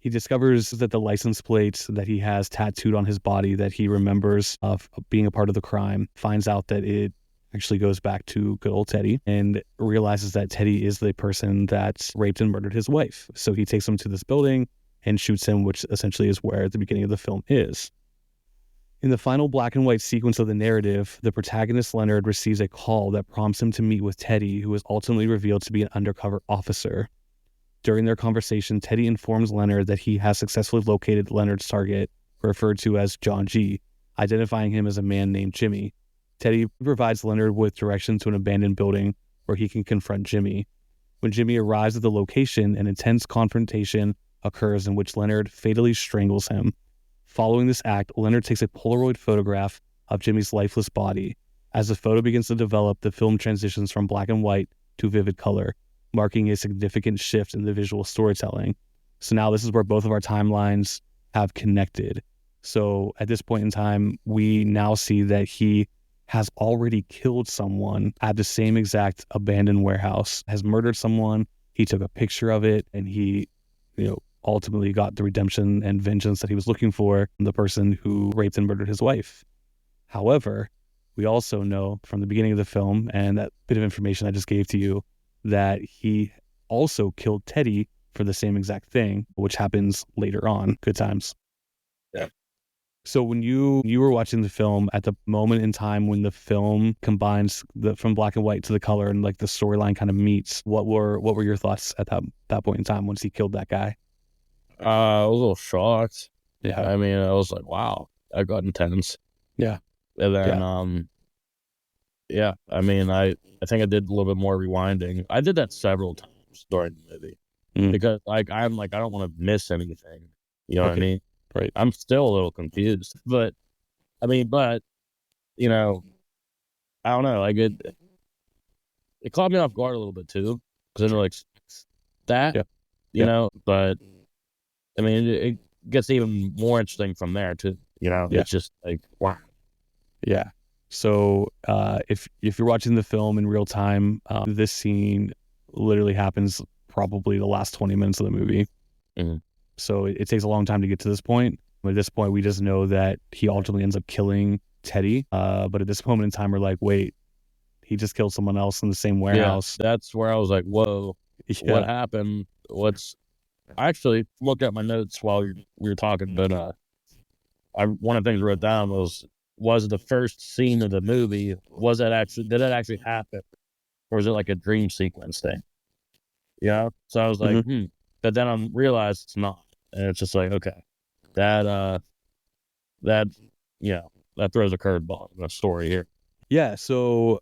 He discovers that the license plate that he has tattooed on his body that he remembers of being a part of the crime, finds out that it actually goes back to good old Teddy, and realizes that Teddy is the person that raped and murdered his wife. So he takes him to this building and shoots him, which essentially is where the beginning of the film is. In the final black and white sequence of the narrative, the protagonist Leonard receives a call that prompts him to meet with Teddy, who is ultimately revealed to be an undercover officer. During their conversation, Teddy informs Leonard that he has successfully located Leonard's target, referred to as John G., identifying him as a man named Jimmy. Teddy provides Leonard with directions to an abandoned building where he can confront Jimmy. When Jimmy arrives at the location, an intense confrontation occurs in which Leonard fatally strangles him. Following this act, Leonard takes a Polaroid photograph of Jimmy's lifeless body. As the photo begins to develop, the film transitions from black and white to vivid color, marking a significant shift in the visual storytelling. So now this is where both of our timelines have connected. So at this point in time, we now see that he has already killed someone at the same exact abandoned warehouse, has murdered someone. He took a picture of it, and he, ultimately got the redemption and vengeance that he was looking for from the person who raped and murdered his wife. However, we also know from the beginning of the film, and that bit of information I just gave to you, that he also killed Teddy for the same exact thing, which happens later on. Good times. Yeah. So when you were watching the film, at the moment in time when the film combines from black and white to the color and like the storyline kind of meets, what were your thoughts at that point in time once he killed that guy? I was a little shocked. Yeah. I mean, I was like, wow, that got intense. Yeah. And then, I mean, I think I did a little bit more rewinding. I did that several times during the movie because I don't want to miss anything. You know what I mean? Right. I'm still a little confused, but I don't know, like it caught me off guard a little bit too, because I didn't really expect that, Yeah. you know. But I mean, it gets even more interesting from there too. You know, Yeah. it's just like wow. Yeah. So if you're watching the film in real time, this scene literally happens probably the last 20 minutes of the movie. Mhm. So it takes a long time to get to this point. At this point, we just know that he ultimately ends up killing Teddy. But at this moment in time, we're like, wait, he just killed someone else in the same Yeah, warehouse. that's where I was like, whoa, what Yeah. happened? I actually looked at my notes while we were talking, but one of the things I wrote down was the first scene of the movie, did it actually happen? Or is it like a dream sequence thing? You know? So I was like, Mhm. but then I realized it's not. And it's just like, okay, that, that, you know, that throws a curveball in the story here. Yeah. So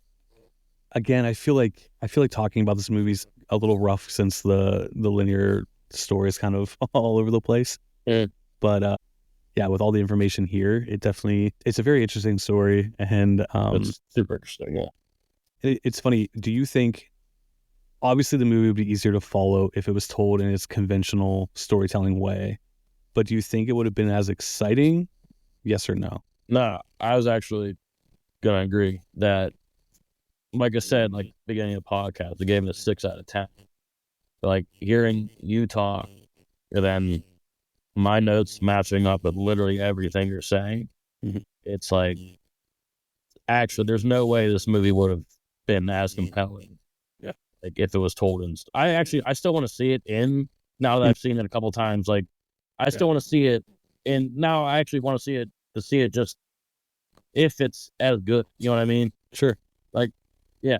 again, I feel like talking about this movie's a little rough since the linear story is kind of all over the place. Mm. But yeah, with all the information here, it's a very interesting story, and It's super interesting. Yeah. it's funny. Do you think obviously the movie would be easier to follow if it was told in its conventional storytelling way, but do you think it would have been as exciting? Yes or no? No, I was actually going to agree that, like I said, like beginning of the podcast, I gave it a 6 out of 10. But like hearing you talk and then my notes matching up with literally everything you're saying, Mhm. it's like, actually, there's no way this movie would have been as compelling. Yeah. Like if it was told in, I still want to see it in, now that Mhm. I've seen it a couple times, like I still want to see it in, now I actually want to see it just if it's as good, you know what I mean? Sure. Like, yeah.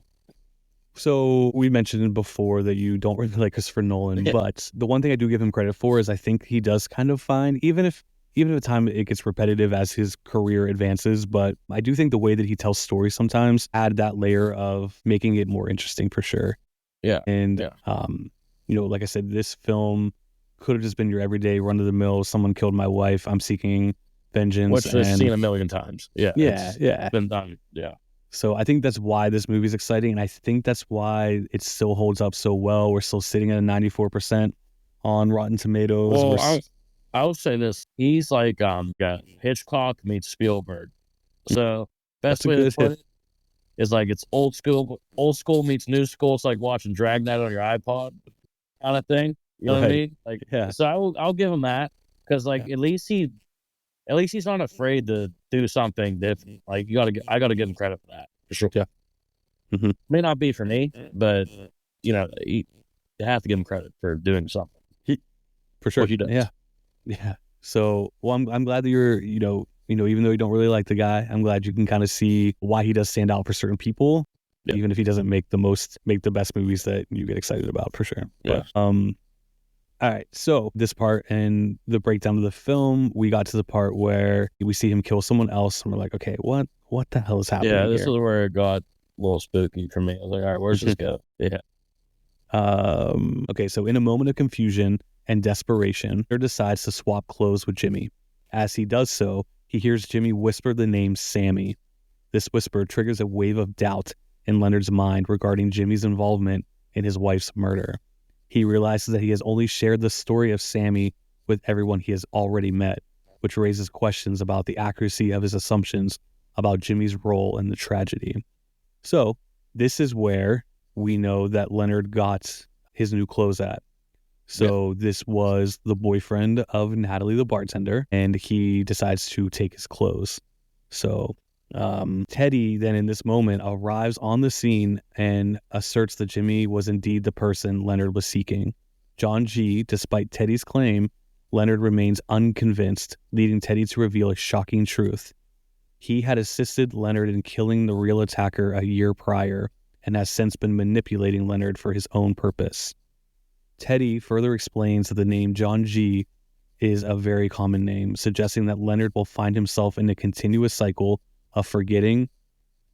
So we mentioned before that you don't really like Christopher Nolan, but the one thing I do give him credit for is I think he does kind of find, even if at time it gets repetitive as his career advances, but I do think the way that he tells stories sometimes add that layer of making it more interesting for sure. Yeah. And Yeah. like I said, this film could have just been your everyday run of the mill. Someone killed my wife. I'm seeking vengeance, Which I've and seen a million times. Yeah. yeah, It's yeah. been done. Yeah. So I think that's why this movie's exciting, and I think that's why it still holds up so well. We're still sitting at a 94% on Rotten Tomatoes. Well, I'll say this. He's like yeah, Hitchcock meets Spielberg. So That's best a way to good put hit. it is like it's old school meets new school. It's like watching Dragnet on your iPod kind of thing. You know what I Right. mean? Like, Yeah. so I'll give him that, because like Yeah. at least he's not afraid to do something different. Like I gotta give him credit for that for sure. Yeah. Hmm. May not be for me, but you have to give him credit for doing something. For What sure. he does. Yeah. Yeah. So, well, I'm glad that you're, even though you don't really like the guy, I'm glad you can kind of see why he does stand out for certain people, Yeah. even if he doesn't make the best movies that you get excited about for sure. Yeah. But, all right. So this part and the breakdown of the film, we got to the part where we see him kill someone else, and we're like, okay, what the hell is Yeah, happening this here? is where it got a little spooky for me. I was like, all right, where's this go? Yeah. Okay, so in a moment of confusion and desperation, Leonard decides to swap clothes with Jimmy. As he does so, he hears Jimmy whisper the name Sammy. This whisper triggers a wave of doubt in Leonard's mind regarding Jimmy's involvement in his wife's murder. He realizes that he has only shared the story of Sammy with everyone he has already met, which raises questions about the accuracy of his assumptions about Jimmy's role in the tragedy. So, this is where we know that Leonard got his new clothes at. So, this was the boyfriend of Natalie, the bartender, and he decides to take his clothes. So, Teddy then in this moment arrives on the scene and asserts that Jimmy was indeed the person Leonard was seeking. John G., despite Teddy's claim, Leonard remains unconvinced, leading Teddy to reveal a shocking truth. He had assisted Leonard in killing the real attacker a year prior and has since been manipulating Leonard for his own purpose. Teddy further explains that the name John G. is a very common name, suggesting that Leonard will find himself in a continuous cycle of forgetting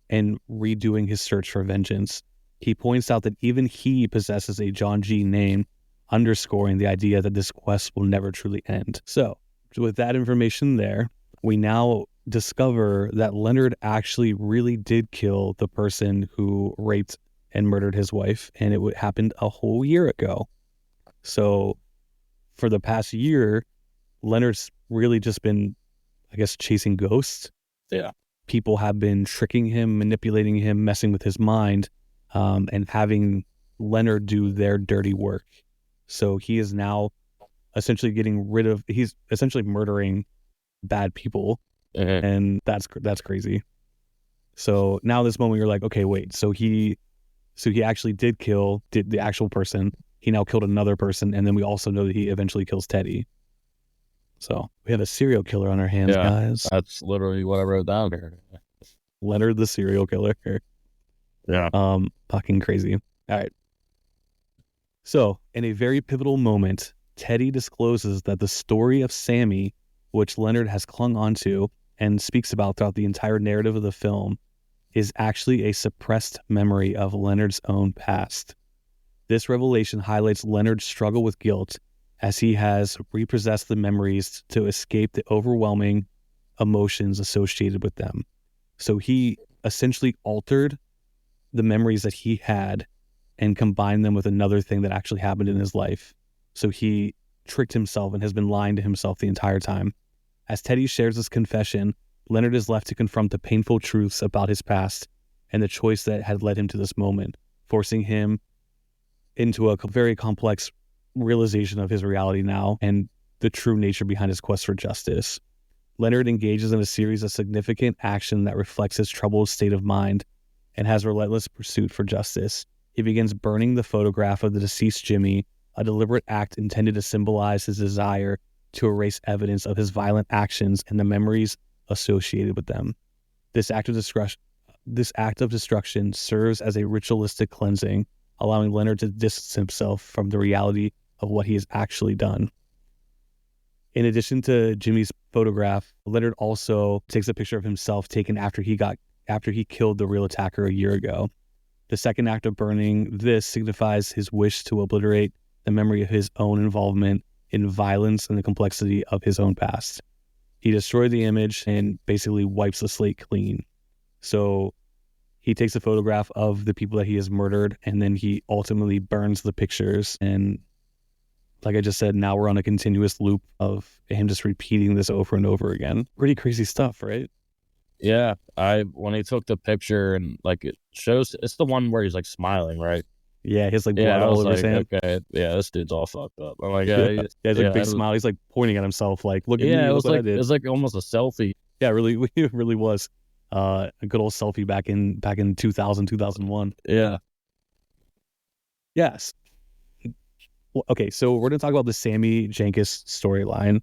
and redoing his search for vengeance. He points out that even he possesses a John G. name, underscoring the idea that this quest will never truly end. So, with that information there, we now discover that Leonard actually really did kill the person who raped and murdered his wife, and it happened a whole year ago. So for the past year, Leonard's really just been, I guess, chasing ghosts. Yeah. People have been tricking him, manipulating him, messing with his mind, and having Leonard do their dirty work. So he is now essentially he's essentially murdering bad people, and that's crazy. So now this moment you're like, okay, wait, so he actually did the actual person. He now killed another person, and then we also know that he eventually kills Teddy. So we have a serial killer on our hands, guys. That's literally what I wrote down here. Leonard the serial killer. Yeah. Fucking crazy. All right. So in a very pivotal moment, Teddy discloses that the story of Sammy, which Leonard has clung onto and speaks about throughout the entire narrative of the film, is actually a suppressed memory of Leonard's own past. This revelation highlights Leonard's struggle with guilt, as he has repossessed the memories to escape the overwhelming emotions associated with them. So he essentially altered the memories that he had and combined them with another thing that actually happened in his life. So he tricked himself and has been lying to himself the entire time. As Teddy shares his confession, Leonard is left to confront the painful truths about his past and the choice that had led him to this moment, forcing him into a very complex realization of his reality now and the true nature behind his quest for justice. Leonard engages in a series of significant action that reflects his troubled state of mind and has relentless pursuit for justice. He begins burning the photograph of the deceased Jimmy, a deliberate act intended to symbolize his desire to erase evidence of his violent actions and the memories associated with them. This act of destruction serves as a ritualistic cleansing, allowing Leonard to distance himself from the reality of what he has actually done. In addition to Jimmy's photograph, Leonard also takes a picture of himself taken after he killed the real attacker a year ago. The second act of burning this signifies his wish to obliterate the memory of his own involvement in violence and the complexity of his own past. He destroyed the image and basically wipes the slate clean. So he takes a photograph of the people that he has murdered, and then he ultimately burns the pictures. And like I just said, now we're on a continuous loop of him just repeating this over and over again. Pretty crazy stuff, right? Yeah. When he took the picture and like it shows, it's the one where he's like smiling, right? Yeah, he has like blood all over his hand. Okay, yeah, this dude's all fucked up. I'm like, he has like a big smile. He's like pointing at himself, like, look at me. Yeah, look what I did. It was like almost a selfie. Yeah, it really was. A good old selfie back in 2000, 2001. Yeah. Yes. Well, okay, so we're going to talk about the Sammy Jenkins storyline.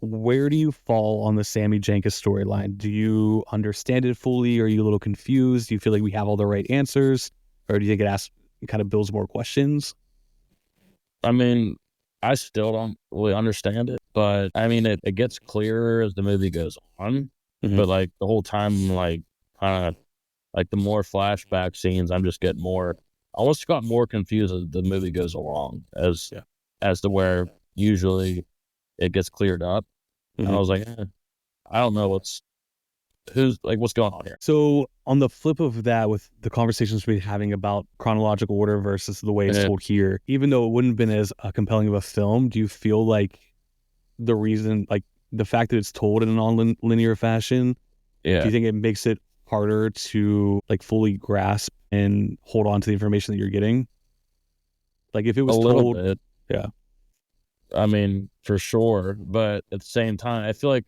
Where do you fall on the Sammy Jenkins storyline? Do you understand it fully? Are you a little confused? Do you feel like we have all the right answers? Or do you think it kind of builds more questions? I mean, I still don't really understand it, but I mean, it gets clearer as the movie goes on. Mm-hmm. But like the whole time, like kind of like the more flashback scenes, I'm just getting more. I almost got more confused as the movie goes along, as to where usually it gets cleared up. Mm-hmm. And I was like, I don't know what's going on here. So on the flip of that, with the conversations we're having about chronological order versus the way it's told here, even though it wouldn't have been as compelling of a film, do you feel like the reason, like the fact that it's told in a non-linear fashion, do you think it makes it harder to like fully grasp and hold on to the information that you're getting? Like if it was told, bit. Yeah. I mean, for sure, but at the same time, I feel like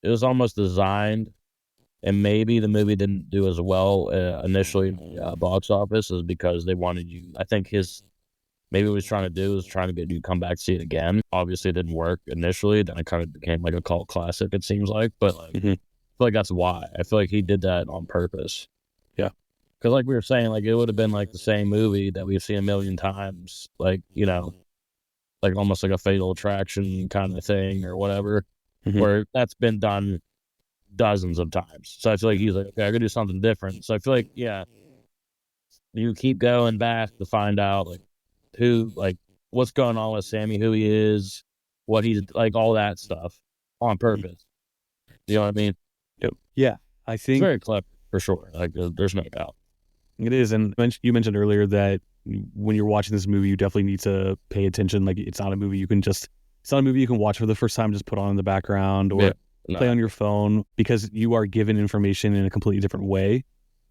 it was almost designed, and maybe the movie didn't do as well initially box office is because they wanted you. I think maybe what he was trying to do is trying to get you to come back to see it again. Obviously, it didn't work initially. Then it kind of became like a cult classic, it seems like. But like, I feel like that's why. I feel like he did that on purpose. Yeah. Because like we were saying, like it would have been like the same movie that we've seen a million times. Like, you know, like almost like a Fatal Attraction kind of thing or whatever, where that's been done dozens of times. So I feel like he's like, okay, I gotta do something different. So I feel like, you keep going back to find out like what's going on with Sammy, who he is, what he's like, all that stuff on purpose. You know what I mean? Yep. Yeah, I It's think very clever for sure. Like there's no doubt. it is. And you mentioned earlier that when you're watching this movie, you definitely need to pay attention. Like it's not a movie it's not a movie you can watch for the first time, just put on in the background Yeah. or play No. on your phone, because you are given information in a completely different way.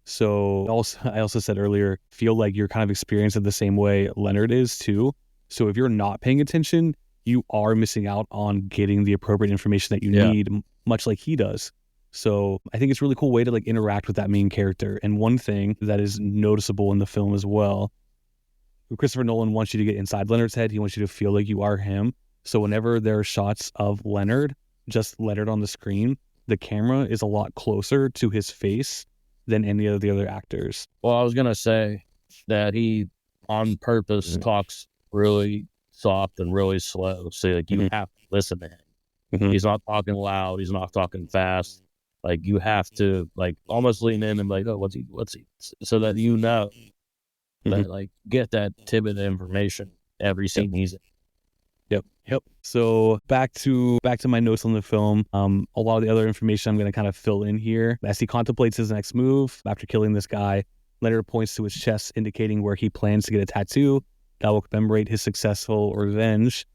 So I also said earlier, feel like you're kind of experiencing it the same way Leonard is too. So if you're not paying attention, you are missing out on getting the appropriate information that you Yeah. need, much like he does. So I think it's a really cool way to like interact with that main character. And one thing that is noticeable in the film as well, Christopher Nolan wants you to get inside Leonard's head. He wants you to feel like you are him. So whenever there are shots of Leonard, just Leonard on the screen, the camera is a lot closer to his face than any of the other actors. Well, I was gonna say that he on purpose talks really soft and really slow, so like you have to listen to him. He's not talking loud. He's not talking fast. Like you have to like almost lean in and be like, oh, what's he, so that you know that like get that tidbit of information every scene he's in. Yep. So back to my notes on the film. A lot of the other information I'm going to kind of fill in here. As he contemplates his next move after killing this guy, Leonard points to his chest, indicating where he plans to get a tattoo that will commemorate his successful revenge.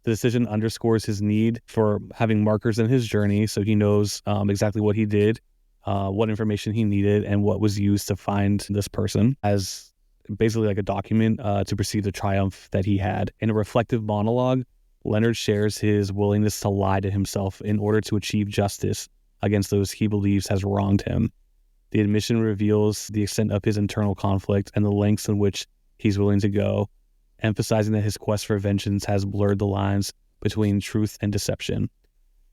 The decision underscores his need for having markers in his journey, so he knows exactly what he did, what information he needed, and what was used to find this person, as basically like a document to perceive the triumph that he had. In a reflective monologue, Leonard shares his willingness to lie to himself in order to achieve justice against those he believes has wronged him. The admission reveals the extent of his internal conflict and the lengths in which he's willing to go, emphasizing that his quest for vengeance has blurred the lines between truth and deception.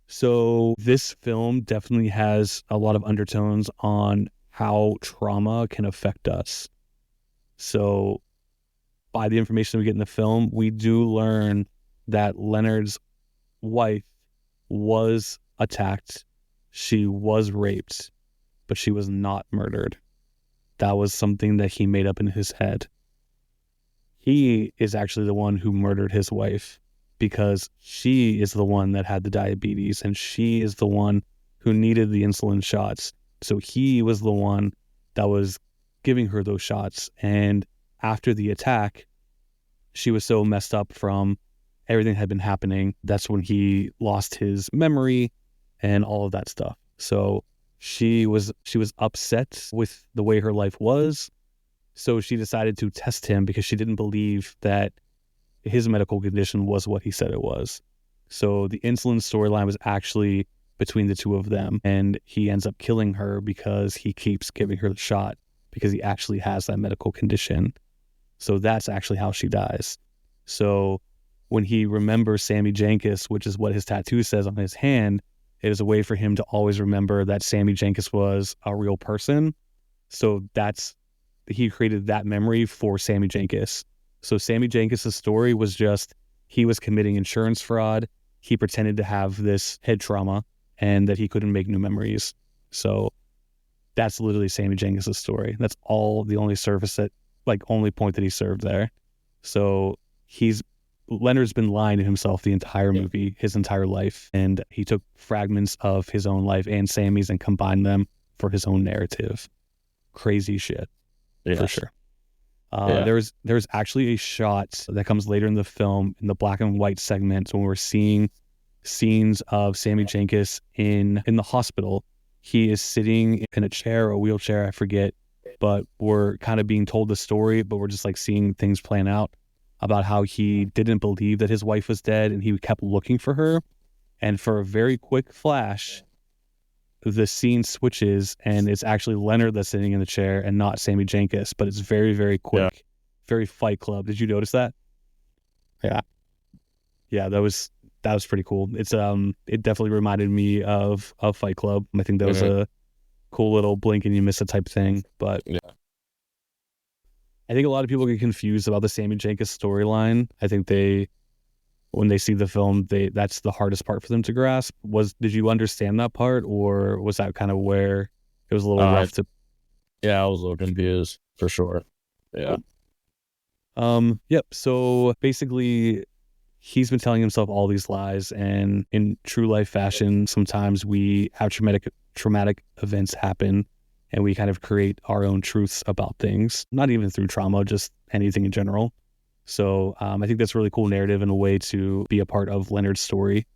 So this film definitely has a lot of undertones on how trauma can affect us. So by the information we get in the film, we do learn that Leonard's wife was attacked. She was raped, but she was not murdered. That was something that he made up in his head. He is actually the one who murdered his wife because she is the one that had the diabetes and she is the one who needed the insulin shots. So he was the one that was giving her those shots. And after the attack, she was so messed up from everything that had been happening. That's when he lost his memory and all of that stuff. So she was upset with the way her life was. So she decided to test him because she didn't believe that his medical condition was what he said it was. So the insulin storyline was actually between the two of them, and he ends up killing her because he keeps giving her the shot because he actually has that medical condition. So that's actually how she dies. So when he remembers Sammy Jenkins, which is what his tattoo says on his hand, it is a way for him to always remember that Sammy Jenkins was a real person. So he created that memory for Sammy Jenkins. So Sammy Jenkins' story was just, he was committing insurance fraud. He pretended to have this head trauma and that he couldn't make new memories. So that's literally Sammy Jenkins' story. That's all the only only point that he served there. So Leonard's been lying to himself the entire movie, his entire life. And he took fragments of his own life and Sammy's and combined them for his own narrative. Crazy shit. For sure. There's actually a shot that comes later in the film in the black and white segment when we're seeing scenes of Sammy Jenkins in the hospital. He is sitting in a chair or a wheelchair, I forget, but we're kind of being told the story, but we're just like seeing things playing out about how he didn't believe that his wife was dead and he kept looking for her. And for a very quick flash, the scene switches and it's actually Leonard that's sitting in the chair and not Sammy Jenkins, but it's very, very quick, very Fight Club. Did you notice that? Yeah, that was pretty cool. It's it definitely reminded me of Fight Club. I think that was a cool little blink and you miss it type thing. But I think a lot of people get confused about the Sammy Jenkins storyline. I think when they see the film, that's the hardest part for them to grasp. Did you understand that part, or was that kind of where it was a little rough to? Yeah, I was a little confused for sure. Yeah. Yep. So basically, he's been telling himself all these lies, and in true life fashion, sometimes we have traumatic events happen and we kind of create our own truths about things, not even through trauma, just anything in general. So I think that's a really cool narrative and a way to be a part of Leonard's story.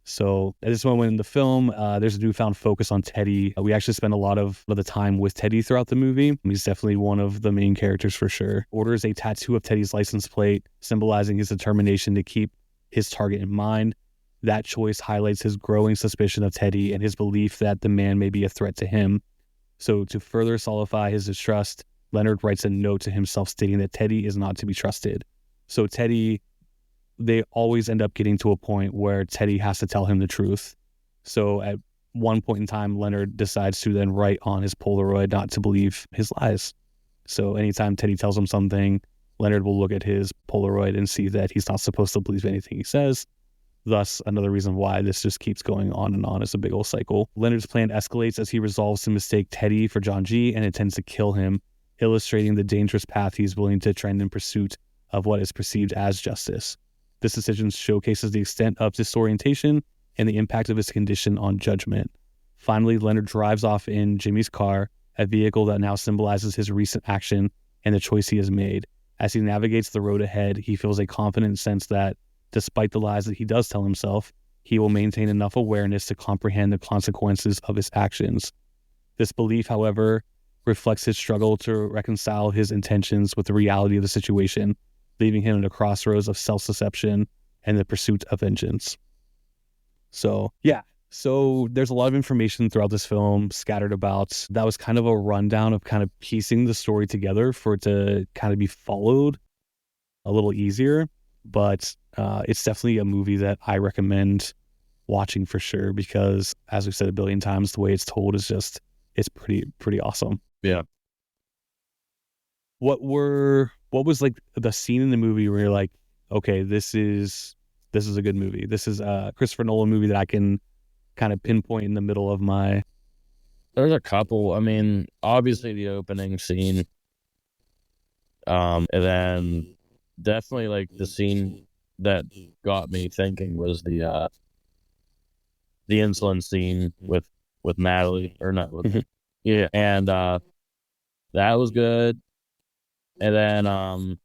So at this moment in the film, there's a newfound focus on Teddy. We actually spend a lot of the time with Teddy throughout the movie. He's definitely one of the main characters for sure. Orders a tattoo of Teddy's license plate, symbolizing his determination to keep his target in mind. That choice highlights his growing suspicion of Teddy and his belief that the man may be a threat to him. So to further solidify his distrust, Leonard writes a note to himself stating that Teddy is not to be trusted. So they always end up getting to a point where Teddy has to tell him the truth. So at one point in time, Leonard decides to then write on his Polaroid not to believe his lies. So anytime Teddy tells him something, Leonard will look at his Polaroid and see that he's not supposed to believe anything he says. Thus, another reason why this just keeps going on and on as a big old cycle. Leonard's plan escalates as he resolves to mistake Teddy for John G. and intends to kill him, illustrating the dangerous path he's willing to tread in pursuit of what is perceived as justice. This decision showcases the extent of disorientation and the impact of his condition on judgment. Finally, Leonard drives off in Jimmy's car, a vehicle that now symbolizes his recent action and the choice he has made. As he navigates the road ahead, he feels a confident sense that, despite the lies that he does tell himself, he will maintain enough awareness to comprehend the consequences of his actions. This belief, however, reflects his struggle to reconcile his intentions with the reality of the situation, leaving him at a crossroads of self-deception and the pursuit of vengeance. So there's a lot of information throughout this film scattered about. That was kind of a rundown of kind of piecing the story together for it to kind of be followed a little easier. But it's definitely a movie that I recommend watching for sure, because as we've said a billion times, the way it's told is just, it's pretty awesome. Yeah. What was like the scene in the movie where you're like, okay, this is a good movie. This is a Christopher Nolan movie that I can kind of pinpoint in the middle of my... There's a couple. I mean, obviously the opening scene. And then definitely like the scene that got me thinking was the insulin scene with Natalie, or not with... Mm-hmm. Yeah. And that was good. And then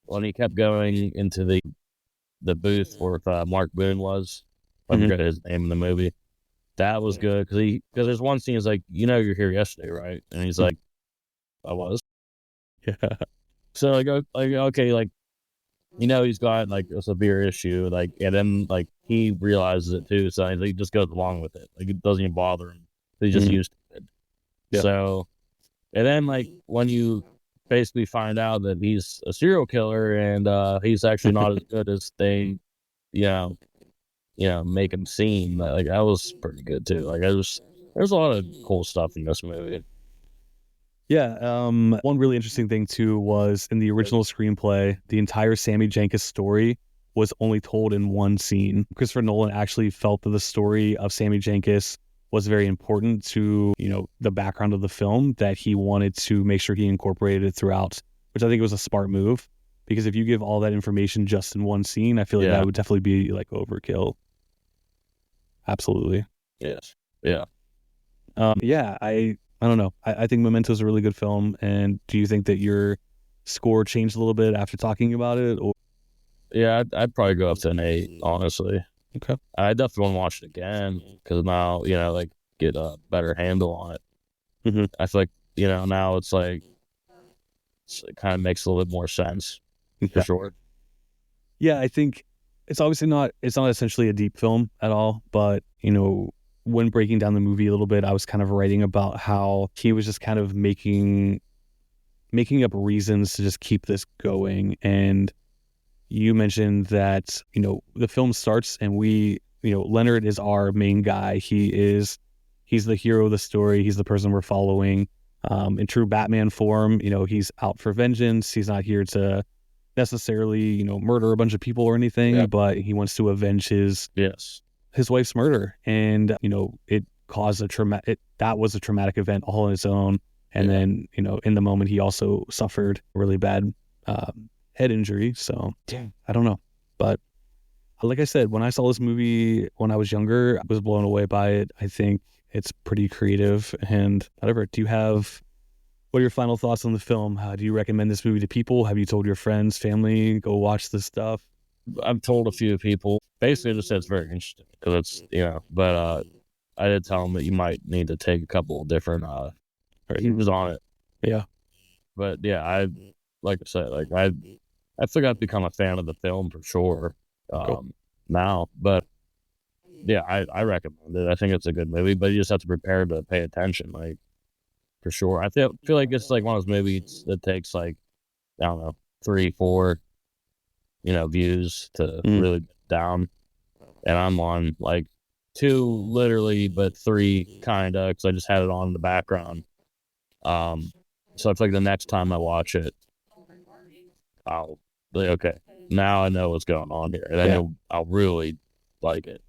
when he kept going into the booth where Mark Boone was, I forget his name in the movie, that was good, because there's one scene is like, you're here yesterday, right? And he's like, I was. Yeah. So okay, like, he's got like a severe issue, like, and then like he realizes it too, so he just goes along with it, like it doesn't even bother him. He's just used to it. Yeah. So, and then like when you basically find out that he's a serial killer and he's actually not as good as they, make him seem, like that was pretty good too. Like there's a lot of cool stuff in this movie. Yeah. One really interesting thing too was in the original screenplay, the entire Sammy Jenkins story was only told in one scene. Christopher Nolan actually felt that the story of Sammy Jenkins was very important to, the background of the film, that he wanted to make sure he incorporated it throughout, which I think was a smart move, because if you give all that information just in one scene, I feel like that would definitely be like overkill. Absolutely. Yes. Yeah. I don't know. I think Memento is a really good film. And do you think that your score changed a little bit after talking about it? Or... Yeah, I'd probably go up to an 8, honestly. Okay. I definitely want to watch it again, because now, like, get a better handle on it. Mm-hmm. I feel like, now it's like, it kind of makes a little bit more sense, for sure. Yeah, I think it's not essentially a deep film at all, but, when breaking down the movie a little bit, I was kind of writing about how he was just kind of making up reasons to just keep this going. And you mentioned that, the film starts and Leonard is our main guy. He's the hero of the story. He's the person we're following. In true Batman form, he's out for vengeance. He's not here to necessarily, murder a bunch of people or anything, but he wants to avenge his wife's murder. And, it caused that was a traumatic event all on its own. And then, in the moment, he also suffered a really bad head injury. So I don't know. But like I said, when I saw this movie when I was younger, I was blown away by it. I think it's pretty creative and whatever. What are your final thoughts on the film? How do you recommend this movie to people? Have you told your friends, family, go watch this stuff? I've told a few people. Basically, just said it's very interesting because it's But I did tell them that you might need to take a couple of different views on it. Yeah. But yeah, like I said, I think I've become a fan of the film for sure now. But yeah, I recommend it. I think it's a good movie, but you just have to prepare to pay attention, like for sure. I feel like it's like one of those movies that takes like, I don't know, 3, 4, views to really get down. And I'm on like 2 literally, but 3 kinda, because I just had it on in the background. So I feel like the next time I watch it, I'll be like, okay, now I know what's going on here, and I know I'll really like it.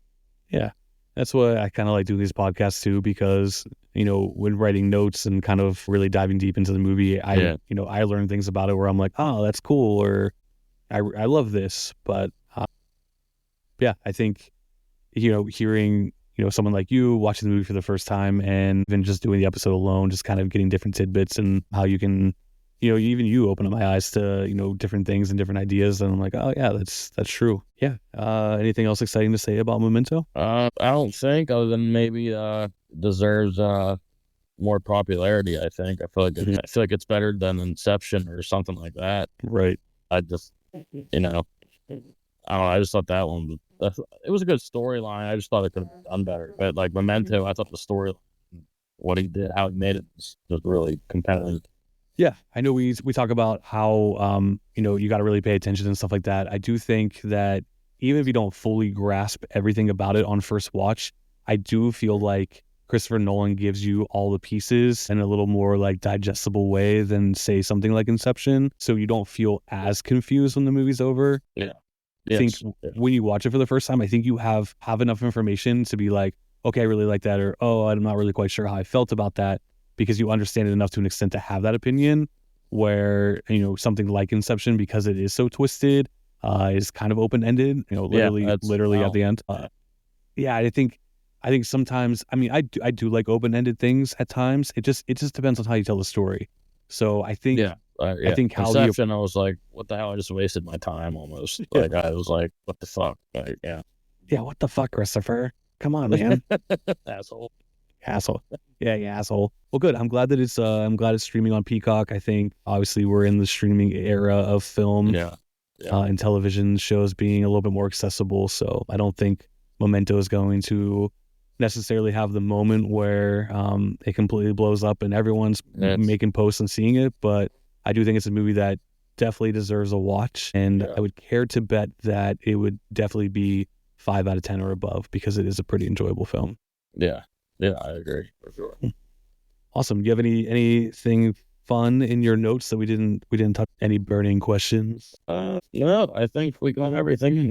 Yeah. That's why I kind of like doing these podcasts too, because, when writing notes and kind of really diving deep into the movie, I learn things about it where I'm like, oh, that's cool, or I love this. But yeah, I think, hearing, someone like you watching the movie for the first time and even just doing the episode alone, just kind of getting different tidbits and how you can, even you open up my eyes to, different things and different ideas. And I'm like, oh yeah, that's true. Yeah. Anything else exciting to say about Memento? I don't think, other than maybe deserves more popularity. I think I feel like it's better than Inception or something like that. Right. I just I don't know. I just thought that one it was a good storyline. I just thought it could have done better. But like Memento, I thought the story, what he did, how he made it, was really compelling. Yeah, I know we talk about how you got to really pay attention and stuff like that. I do think that even if you don't fully grasp everything about it on first watch, I do feel like Christopher Nolan gives you all the pieces in a little more like digestible way than say something like Inception, so you don't feel as confused when the movie's over. Yeah. I think when you watch it for the first time, I think you have enough information to be like, okay, I really like that, or oh, I'm not really quite sure how I felt about that, because you understand it enough to an extent to have that opinion. Where something like Inception, because it is so twisted, is kind of open ended. Literally at the end. Yeah, I think sometimes. I mean, I do like open ended things at times. It just depends on how you tell the story. So I think I think how Inception, I was like, what the hell? I just wasted my time almost. Like I was like, what the fuck? Like, yeah, what the fuck, Christopher? Come on, man. asshole. Yeah, asshole. Well, good. I'm glad that it's streaming on Peacock. I think obviously we're in the streaming era of film, and television shows being a little bit more accessible. So I don't think Memento is going to necessarily have the moment where it completely blows up and everyone's making posts and seeing it. But I do think it's a movie that definitely deserves a watch, and I would care to bet that it would definitely be 5 out of 10 or above, because it is a pretty enjoyable film. Yeah, I agree for sure. Awesome. Do you have anything fun in your notes that we didn't touch? Any burning questions? No, I think we got everything in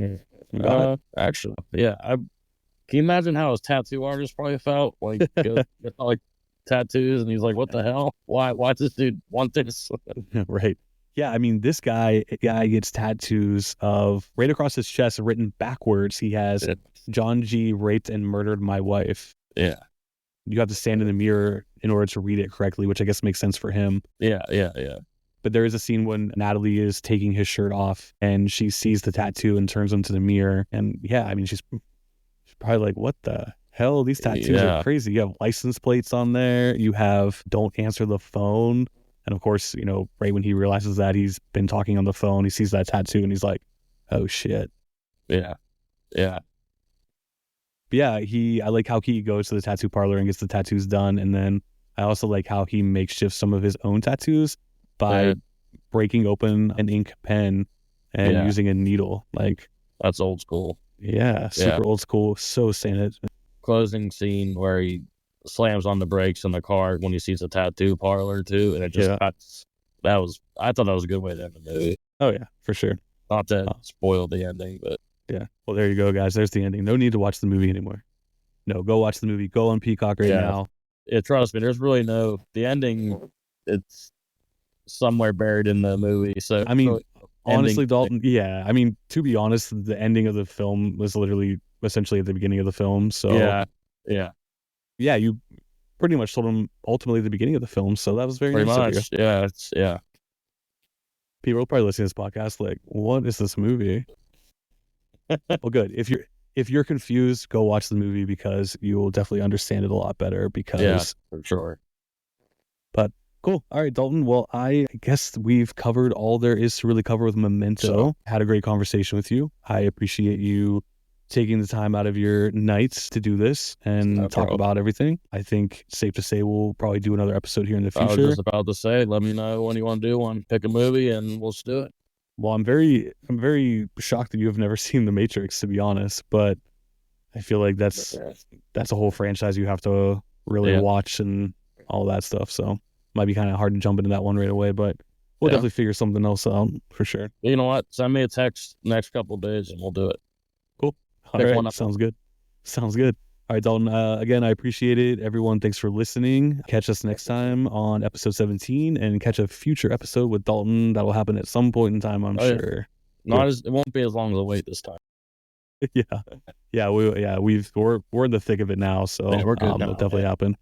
here. Actually, yeah. Can you imagine how his tattoo artist probably felt? Like, like tattoos, and he's like, "What the hell? Why does this dude want this?" Right. Yeah, I mean, this guy gets tattoos of right across his chest, written backwards. He has John G. raped and murdered my wife. Yeah. You have to stand in the mirror in order to read it correctly, which I guess makes sense for him. Yeah. But there is a scene when Natalie is taking his shirt off and she sees the tattoo and turns into the mirror. And yeah, I mean, she's probably like, what the hell? These tattoos are crazy. You have license plates on there. You have don't answer the phone. And of course, right when he realizes that he's been talking on the phone, he sees that tattoo and he's like, oh shit. Yeah. Yeah, I like how he goes to the tattoo parlor and gets the tattoos done. And then I also like how he makeshifts some of his own tattoos by breaking open an ink pen and using a needle. Like, that's old school. Yeah, super old school. So saying it. Closing scene where he slams on the brakes in the car when he sees a tattoo parlor too, and it just cuts. I thought that was a good way to end the movie. Oh yeah, for sure. Not to spoil the ending, but yeah. Well, there you go, guys. There's the ending. No need to watch the movie anymore. No, go watch the movie. Go on Peacock right now. Yeah, trust me. There's really the ending. It's somewhere buried in the movie. So I mean, honestly, Dalton, yeah. I mean, to be honest, the ending of the film was literally essentially at the beginning of the film. So yeah, you pretty much told him ultimately at the beginning of the film. So that was very pretty nice of you. much. Yeah. People will probably listen to this podcast like, what is this movie? Well, good. If you're confused, go watch the movie because you will definitely understand it a lot better. Because for sure. But cool. All right, Dalton. Well, I guess we've covered all there is to really cover with Memento. So, had a great conversation with you. I appreciate you taking the time out of your nights to do this and talk about everything. I think safe to say we'll probably do another episode here in the future. I was just about to say, let me know when you want to do one. Pick a movie and we'll just do it. Well, I'm very shocked that you have never seen The Matrix, to be honest. But I feel like that's a whole franchise you have to really watch and all that stuff. So might be kind of hard to jump into that one right away, but we'll definitely figure something else out for sure. You know what? Send me a text next couple of days and we'll do it. Cool. All right. Sounds good. All right, Dalton. Again, I appreciate it. Everyone, thanks for listening. Catch us next time on episode 17 and catch a future episode with Dalton. That'll happen at some point in time, I'm sure. It won't be as long as the wait this time. We're in the thick of it now, so we're good now. It'll definitely happen.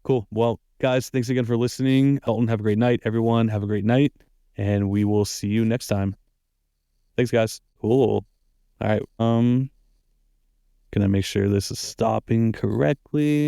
Cool. Well, guys, thanks again for listening. Dalton, have a great night. Everyone, have a great night, and we will see you next time. Thanks, guys. Cool. All right. Can I make sure this is stopping correctly?